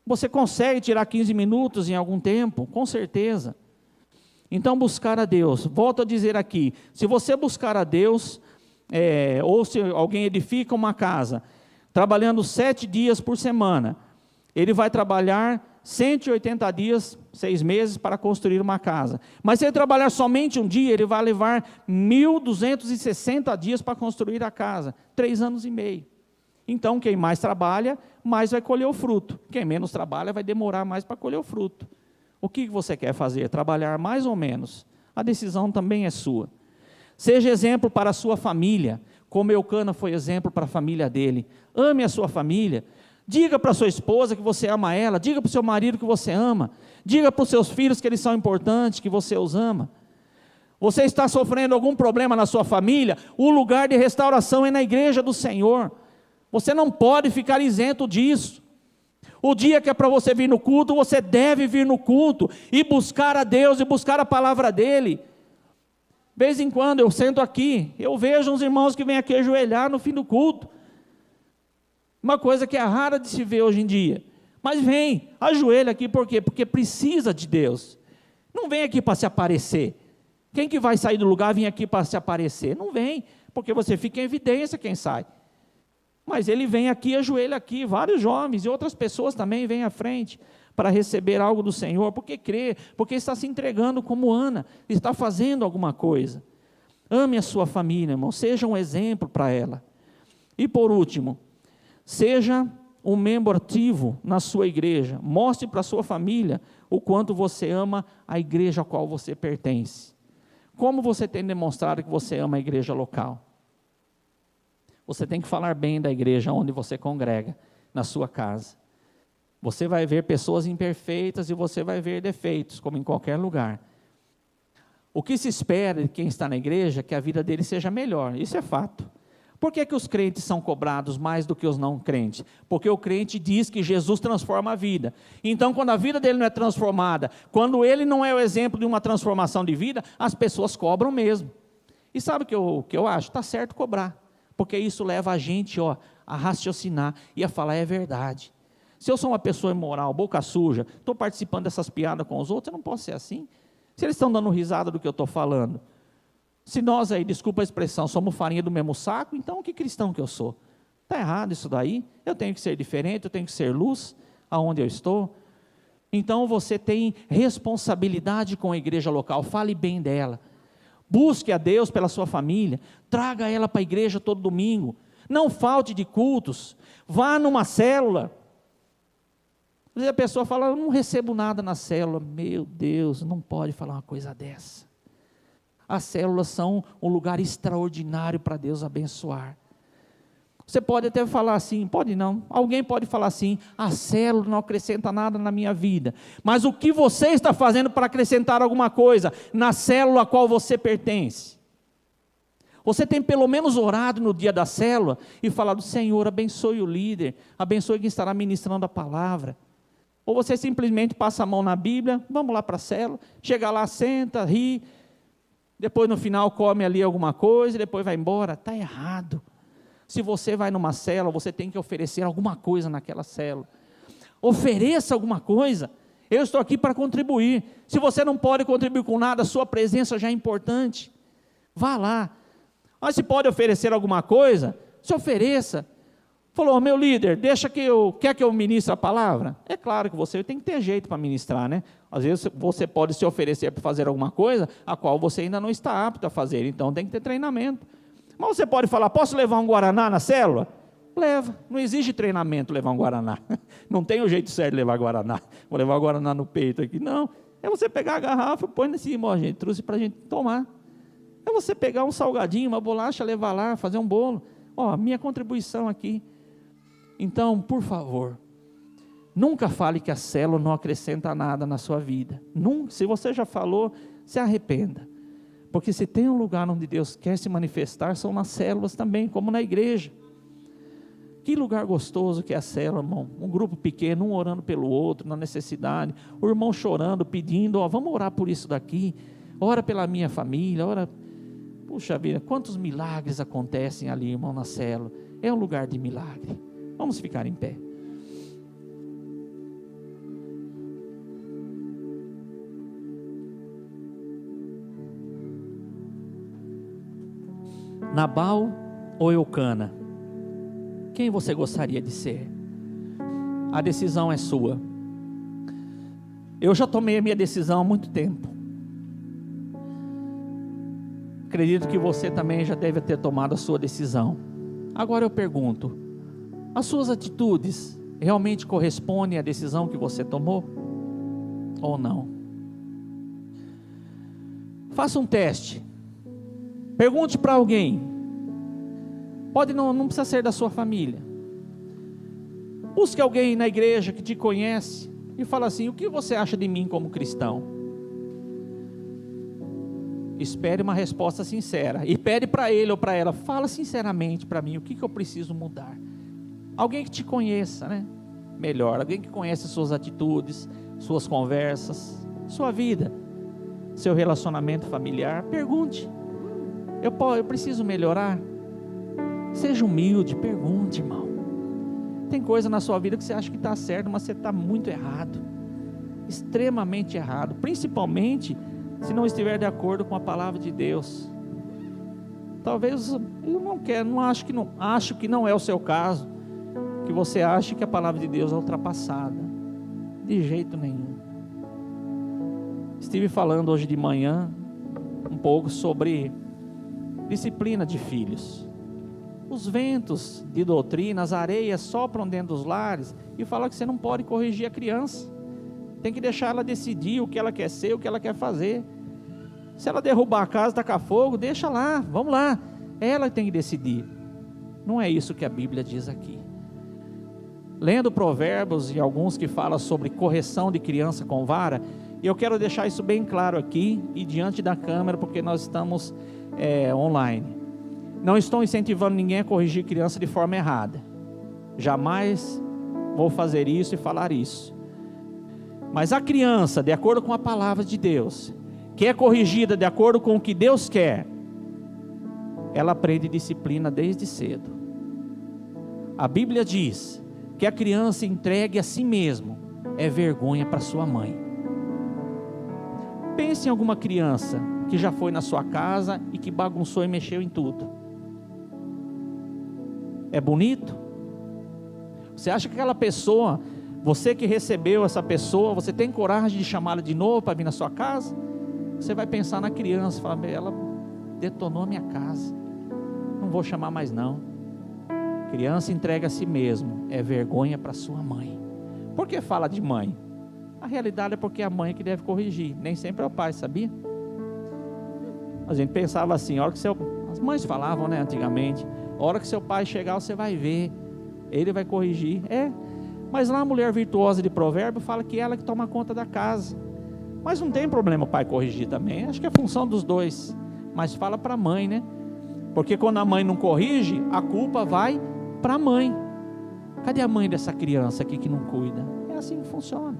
Você consegue tirar 15 minutos em algum tempo? Com certeza. Então buscar a Deus, volto a dizer aqui, se você buscar a Deus, ou se alguém edifica uma casa, trabalhando 7 dias por semana, ele vai trabalhar 180 dias, 6 meses para construir uma casa. Mas se ele trabalhar somente um dia, ele vai levar 1.260 dias para construir a casa, 3 anos e meio. Então quem mais trabalha, mais vai colher o fruto. Quem menos trabalha, vai demorar mais para colher o fruto. O que você quer fazer? Trabalhar mais ou menos? A decisão também é sua. Seja exemplo para a sua família, como Eucana foi exemplo para a família dele. Ame a sua família. Diga para a sua esposa que você ama ela. Diga para o seu marido que você ama. Diga para os seus filhos que eles são importantes, que você os ama. Você está sofrendo algum problema na sua família? O lugar de restauração é na igreja do Senhor. Você não pode ficar isento disso. O dia que é para você vir no culto, você deve vir no culto e buscar a Deus e buscar a palavra dEle. De vez em quando eu sento aqui, eu vejo uns irmãos que vêm aqui ajoelhar no fim do culto. Uma coisa que é rara de se ver hoje em dia. Mas vem, ajoelha aqui por quê? Porque precisa de Deus. Não vem aqui para se aparecer. Quem que vai sair do lugar vir aqui para se aparecer? Não vem, porque você fica em evidência quem sai. Mas ele vem aqui, ajoelha aqui, vários jovens e outras pessoas também vêm à frente para receber algo do Senhor, porque crê, porque está se entregando como Ana, está fazendo alguma coisa. Ame a sua família, irmão, seja um exemplo para ela. E por último, seja um membro ativo na sua igreja, mostre para a sua família o quanto você ama a igreja a qual você pertence. Como você tem demonstrado que você ama a igreja local? Você tem que falar bem da igreja onde você congrega, na sua casa. Você vai ver pessoas imperfeitas e você vai ver defeitos, como em qualquer lugar. O que se espera de quem está na igreja é que a vida dele seja melhor, isso é fato. Por que os crentes são cobrados mais do que os não crentes? Porque o crente diz que Jesus transforma a vida. Então, quando a vida dele não é transformada, quando ele não é o exemplo de uma transformação de vida, as pessoas cobram mesmo. E sabe o que eu acho? Está certo cobrar. Porque isso leva a gente a raciocinar e a falar, é verdade. Se eu sou uma pessoa imoral, boca suja, estou participando dessas piadas com os outros, eu não posso ser assim. Se eles estão dando risada do que eu estou falando, se nós aí, desculpa a expressão, somos farinha do mesmo saco, então que cristão que eu sou? Está errado isso daí, eu tenho que ser diferente, eu tenho que ser luz, aonde eu estou. Então você tem responsabilidade com a igreja local, fale bem dela. Busque a Deus pela sua família, traga ela para a igreja todo domingo, não falte de cultos, vá numa célula. Às vezes a pessoa fala, eu não recebo nada na célula. Meu Deus, não pode falar uma coisa dessa. As células são um lugar extraordinário para Deus abençoar. Você pode até falar assim, pode não, alguém pode falar assim, a célula não acrescenta nada na minha vida, mas o que você está fazendo para acrescentar alguma coisa na célula a qual você pertence? Você tem pelo menos orado no dia da célula e falado, Senhor, abençoe o líder, abençoe quem estará ministrando a palavra. Ou você simplesmente passa a mão na Bíblia, vamos lá para a célula, chega lá, senta, ri, depois no final come ali alguma coisa, depois vai embora. Está errado. Se você vai numa célula, você tem que oferecer alguma coisa naquela célula. Ofereça alguma coisa. Eu estou aqui para contribuir. Se você não pode contribuir com nada, a sua presença já é importante. Vá lá. Mas se pode oferecer alguma coisa, se ofereça. Falou, meu líder, quer que eu ministre a palavra? É claro que você tem que ter jeito para ministrar, né? Às vezes você pode se oferecer para fazer alguma coisa, a qual você ainda não está apto a fazer, então tem que ter treinamento. Mas você pode falar, posso levar um Guaraná na célula? Leva, não exige treinamento levar um Guaraná. Não tem o jeito certo de levar Guaraná. Vou levar o Guaraná no peito aqui, não. É você pegar a garrafa, põe em cima, ó, gente, trouxe para a gente tomar. É você pegar um salgadinho, uma bolacha, levar lá, fazer um bolo. Ó, minha contribuição aqui. Então, por favor, nunca fale que a célula não acrescenta nada na sua vida. Nunca, se você já falou, se arrependa. Porque se tem um lugar onde Deus quer se manifestar, são nas células também, como na igreja. Que lugar gostoso que é a célula, irmão. Um grupo pequeno, um orando pelo outro, na necessidade. O irmão chorando, pedindo, ó, vamos orar por isso daqui. Ora pela minha família, ora... Puxa vida, quantos milagres acontecem ali, irmão, na célula. É um lugar de milagre. Vamos ficar em pé. Nabal ou Eucana? Quem você gostaria de ser? A decisão é sua. Eu já tomei a minha decisão há muito tempo. Acredito que você também já deve ter tomado a sua decisão. Agora eu pergunto, as suas atitudes realmente correspondem à decisão que você tomou? Ou não? Faça um teste. Pergunte para alguém. Pode não precisa ser da sua família. Busque alguém na igreja que te conhece e fala assim, o que você acha de mim como cristão? Espere uma resposta sincera. E pede para ele ou para ela, fala sinceramente para mim, o que eu preciso mudar? Alguém que te conheça, né? Melhor, alguém que conhece suas atitudes, suas conversas, sua vida, seu relacionamento familiar. Pergunte, eu preciso melhorar? Seja humilde, pergunte, irmão. Tem coisa na sua vida que você acha que está certo, mas você está muito errado, extremamente errado, principalmente se não estiver de acordo com a palavra de Deus. Talvez eu não quero, acho que não é o seu caso, que você ache que a palavra de Deus é ultrapassada, de jeito nenhum. Estive falando hoje de manhã um pouco sobre disciplina de filhos. Os ventos de doutrina, as areias sopram dentro dos lares e falam que você não pode corrigir a criança. Tem que deixar ela decidir o que ela quer ser, o que ela quer fazer. Se ela derrubar a casa, tacar fogo, deixa lá, vamos lá. Ela tem que decidir. Não é isso que a Bíblia diz aqui. Lendo Provérbios e alguns que falam sobre correção de criança com vara, e eu quero deixar isso bem claro aqui e diante da câmera, porque nós estamos online. Não estou incentivando ninguém a corrigir criança de forma errada. Jamais vou fazer isso e falar isso. Mas a criança, de acordo com a palavra de Deus, que é corrigida de acordo com o que Deus quer, ela aprende disciplina desde cedo. A Bíblia diz que a criança entregue a si mesmo é vergonha para sua mãe. Pense em alguma criança que já foi na sua casa e que bagunçou e mexeu em tudo. É bonito? Você acha que aquela pessoa, você que recebeu essa pessoa, você tem coragem de chamá-la de novo para vir na sua casa? Você vai pensar na criança, falar, ela detonou a minha casa, não vou chamar mais não. Criança entrega a si mesmo, é vergonha para sua mãe. Por que fala de mãe? A realidade é porque é a mãe que deve corrigir, nem sempre é o pai, sabia? A gente pensava assim, a hora que as mães falavam, né, antigamente, a hora que seu pai chegar, você vai ver, ele vai corrigir. Mas lá a mulher virtuosa de Provérbio fala que ela que toma conta da casa. Mas não tem problema o pai corrigir também, acho que é função dos dois. Mas fala para a mãe, né? Porque quando a mãe não corrige, a culpa vai para a mãe. Cadê a mãe dessa criança aqui que não cuida? É assim que funciona.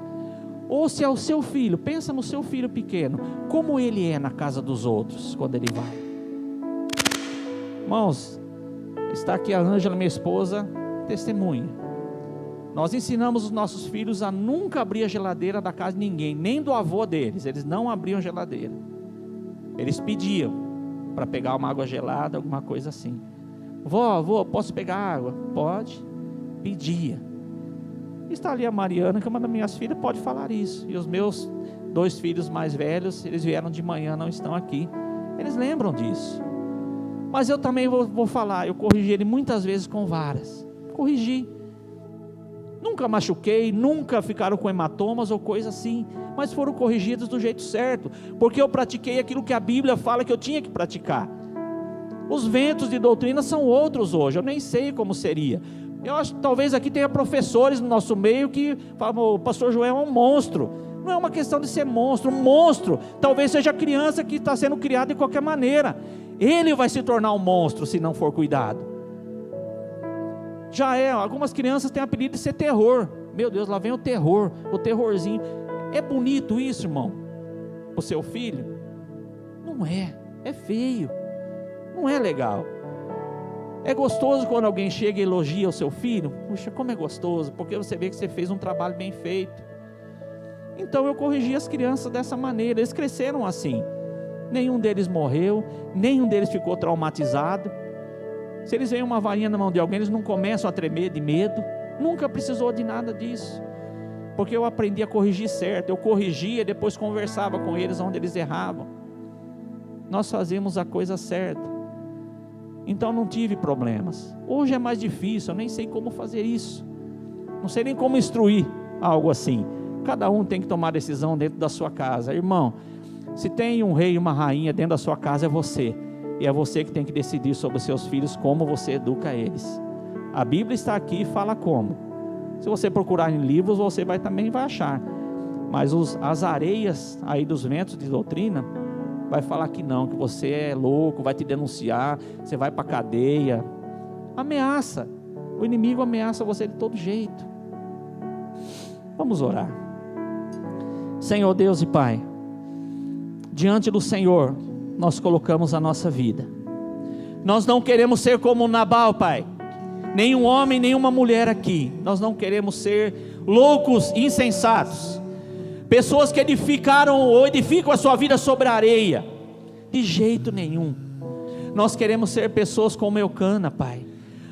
Ou se é o seu filho, pensa no seu filho pequeno, como ele é na casa dos outros, quando ele vai. Irmãos, está aqui a Ângela, minha esposa, testemunha. Nós ensinamos os nossos filhos a nunca abrir a geladeira da casa de ninguém, nem do avô deles, eles não abriam geladeira. Eles pediam para pegar uma água gelada, alguma coisa assim. Vó, posso pegar água? Pode. pedia. Está ali a Mariana, que é uma das minhas filhas, pode falar isso. E os meus 2 filhos mais velhos, eles vieram de manhã, não estão aqui. Eles lembram disso. Mas eu também vou falar, eu corrigi ele muitas vezes com varas. Corrigi. Nunca machuquei, nunca ficaram com hematomas ou coisa assim. Mas foram corrigidos do jeito certo. Porque eu pratiquei aquilo que a Bíblia fala que eu tinha que praticar. Os ventos de doutrina são outros hoje. Eu nem sei como seria. Eu acho que talvez aqui tenha professores no nosso meio que falam, o pastor Joel é um monstro. Não é uma questão de ser monstro. Um monstro talvez seja a criança que está sendo criada de qualquer maneira. Ele vai se tornar um monstro se não for cuidado. Já algumas crianças têm apelido de ser terror. Meu Deus, lá vem o terror, o terrorzinho. É bonito isso, irmão? O seu filho? Não é, é feio. Não é legal. É gostoso quando alguém chega e elogia o seu filho? Puxa, como é gostoso, porque você vê que você fez um trabalho bem feito. Então eu corrigi as crianças dessa maneira, eles cresceram assim. Nenhum deles morreu, nenhum deles ficou traumatizado. Se eles veem uma varinha na mão de alguém, eles não começam a tremer de medo. Nunca precisou de nada disso. Porque eu aprendi a corrigir certo. Eu corrigia e depois conversava com eles onde eles erravam. Nós fazemos a coisa certa. Então não tive problemas. Hoje é mais difícil, eu nem sei como fazer isso. Não sei nem como instruir algo assim. Cada um tem que tomar decisão dentro da sua casa. Irmão, se tem um rei e uma rainha dentro da sua casa, é você. E é você que tem que decidir sobre os seus filhos, como você educa eles. A Bíblia está aqui e fala como. Se você procurar em livros, você também vai achar. Mas as areias aí dos ventos de doutrina vai falar que não, que você é louco, vai te denunciar, você vai para a cadeia. Ameaça. O inimigo ameaça você de todo jeito. Vamos orar. Senhor Deus e Pai, diante do Senhor nós colocamos a nossa vida. Nós não queremos ser como Nabal, Pai. Nenhum homem, nenhuma mulher aqui. Nós não queremos ser loucos, insensatos. Pessoas que edificaram ou edificam a sua vida sobre a areia. De jeito nenhum. Nós queremos ser pessoas como Eucana, Pai.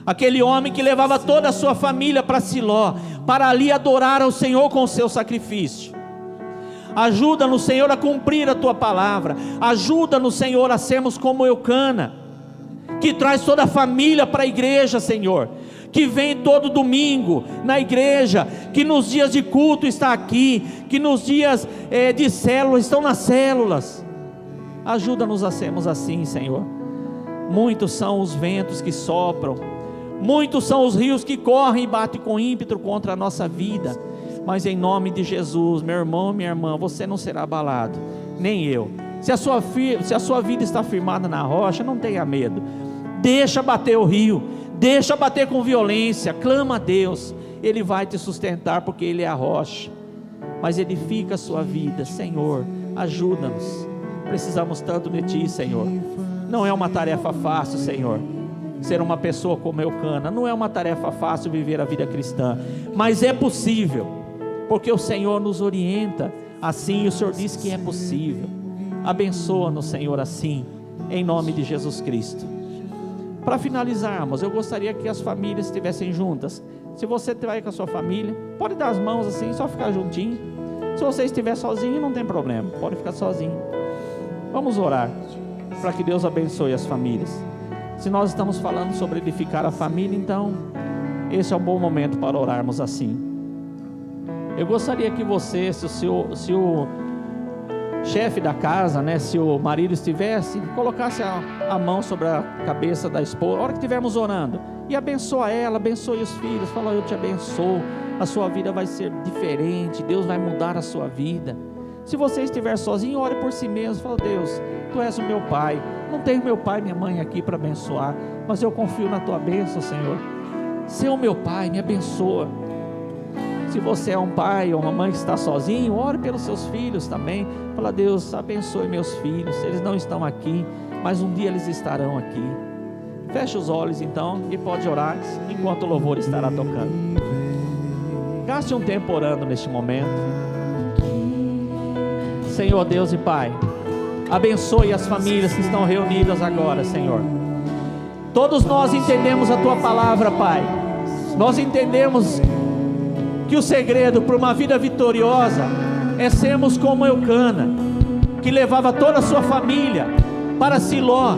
Aquele homem que levava toda a sua família para Siló, para ali adorar ao Senhor com o seu sacrifício. Ajuda-nos, Senhor, a cumprir a Tua palavra. Ajuda-nos, Senhor, a sermos como Eucana, que traz toda a família para a igreja, Senhor, que vem todo domingo na igreja, que nos dias de culto está aqui, que nos dias de célula estão nas células. Ajuda-nos a sermos assim, Senhor. Muitos são os ventos que sopram, muitos são os rios que correm e batem com ímpeto contra a nossa vida, mas em nome de Jesus, meu irmão, minha irmã, você não será abalado, nem eu. Se a sua vida está firmada na rocha, não tenha medo. Deixa bater o rio, deixa bater com violência, clama a Deus, Ele vai te sustentar, porque Ele é a rocha. Mas edifica a sua vida, Senhor, ajuda-nos. Precisamos tanto de Ti, Senhor. Não é uma tarefa fácil, Senhor, ser uma pessoa como Eucana. Não é uma tarefa fácil viver a vida cristã, mas é possível, porque o Senhor nos orienta assim, e o Senhor diz que é possível. Abençoa-nos, Senhor, assim, em nome de Jesus Cristo. Para finalizarmos, eu gostaria que as famílias estivessem juntas. Se você estiver com a sua família, pode dar as mãos assim, só ficar juntinho. Se você estiver sozinho, não tem problema, pode ficar sozinho. Vamos orar para que Deus abençoe as famílias. Se nós estamos falando sobre edificar a família, então esse é um bom momento para orarmos assim. Eu gostaria que você, se o chefe da casa, né, se o marido estivesse, colocasse a mão sobre a cabeça da esposa, a hora que estivermos orando, e abençoa ela, abençoe os filhos, fala: eu te abençoo, a sua vida vai ser diferente, Deus vai mudar a sua vida. Se você estiver sozinho, ore por si mesmo, fala: Deus, Tu és o meu pai, não tenho meu pai e minha mãe aqui para abençoar, mas eu confio na Tua bênção, Senhor. Ser o meu pai, me abençoa. Se você é um pai ou uma mãe que está sozinho, ore pelos seus filhos também. Fala: Deus, abençoe meus filhos. Eles não estão aqui, mas um dia eles estarão aqui. Feche os olhos então e pode orar enquanto o louvor estará tocando. Gaste um tempo orando neste momento. Senhor Deus e Pai, abençoe as famílias que estão reunidas agora, Senhor. Todos nós entendemos a Tua palavra, Pai, Nós entendemos que o segredo para uma vida vitoriosa é sermos como Eucana, que levava toda a sua família para Siló,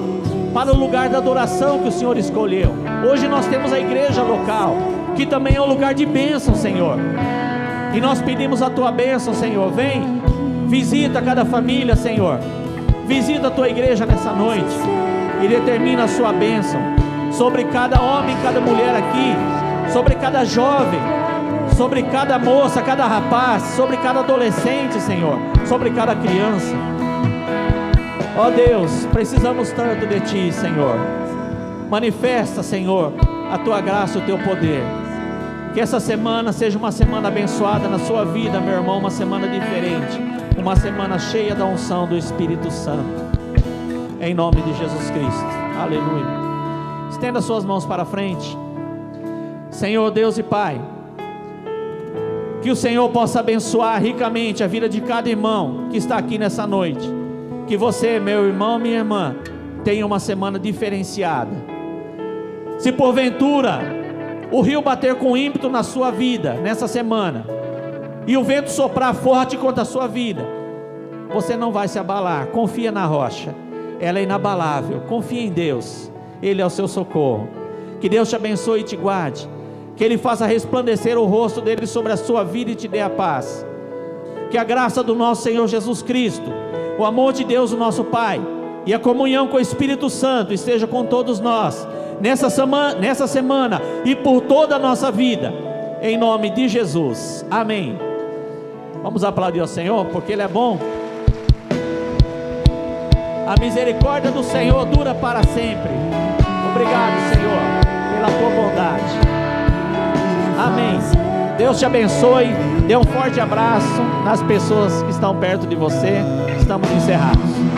para o lugar da adoração que o Senhor escolheu. Hoje nós temos a igreja local, que também é um lugar de bênção, Senhor, e nós pedimos a tua bênção, Senhor. Vem, visita cada família, Senhor, visita a tua igreja nessa noite e determina a sua bênção sobre cada homem, cada mulher aqui, sobre cada jovem, sobre cada moça, cada rapaz, sobre cada adolescente, Senhor, sobre cada criança. Ó Deus, precisamos tanto de Ti, Senhor. Manifesta, Senhor, a Tua graça, o Teu poder. Que essa semana seja uma semana abençoada na sua vida, meu irmão, uma semana diferente, uma semana cheia da unção do Espírito Santo, em nome de Jesus Cristo. Aleluia. Estenda suas mãos para frente. Senhor Deus e Pai, que o Senhor possa abençoar ricamente a vida de cada irmão que está aqui nessa noite. Que você, meu irmão, minha irmã, tenha uma semana diferenciada. Se porventura o rio bater com ímpeto na sua vida nessa semana, e o vento soprar forte contra a sua vida, você não vai se abalar. Confia na rocha, ela é inabalável. Confia em Deus, Ele é o seu socorro. Que Deus te abençoe e te guarde, que Ele faça resplandecer o rosto dele sobre a sua vida e te dê a paz. Que a graça do nosso Senhor Jesus Cristo, o amor de Deus, o nosso Pai, e a comunhão com o Espírito Santo esteja com todos nós nessa semana e por toda a nossa vida, em nome de Jesus. Amém. Vamos aplaudir ao Senhor, porque Ele é bom. A misericórdia do Senhor dura para sempre. Obrigado, Senhor, pela tua bondade. Amém. Deus te abençoe. Dê um forte abraço nas pessoas que estão perto de você. Estamos encerrados.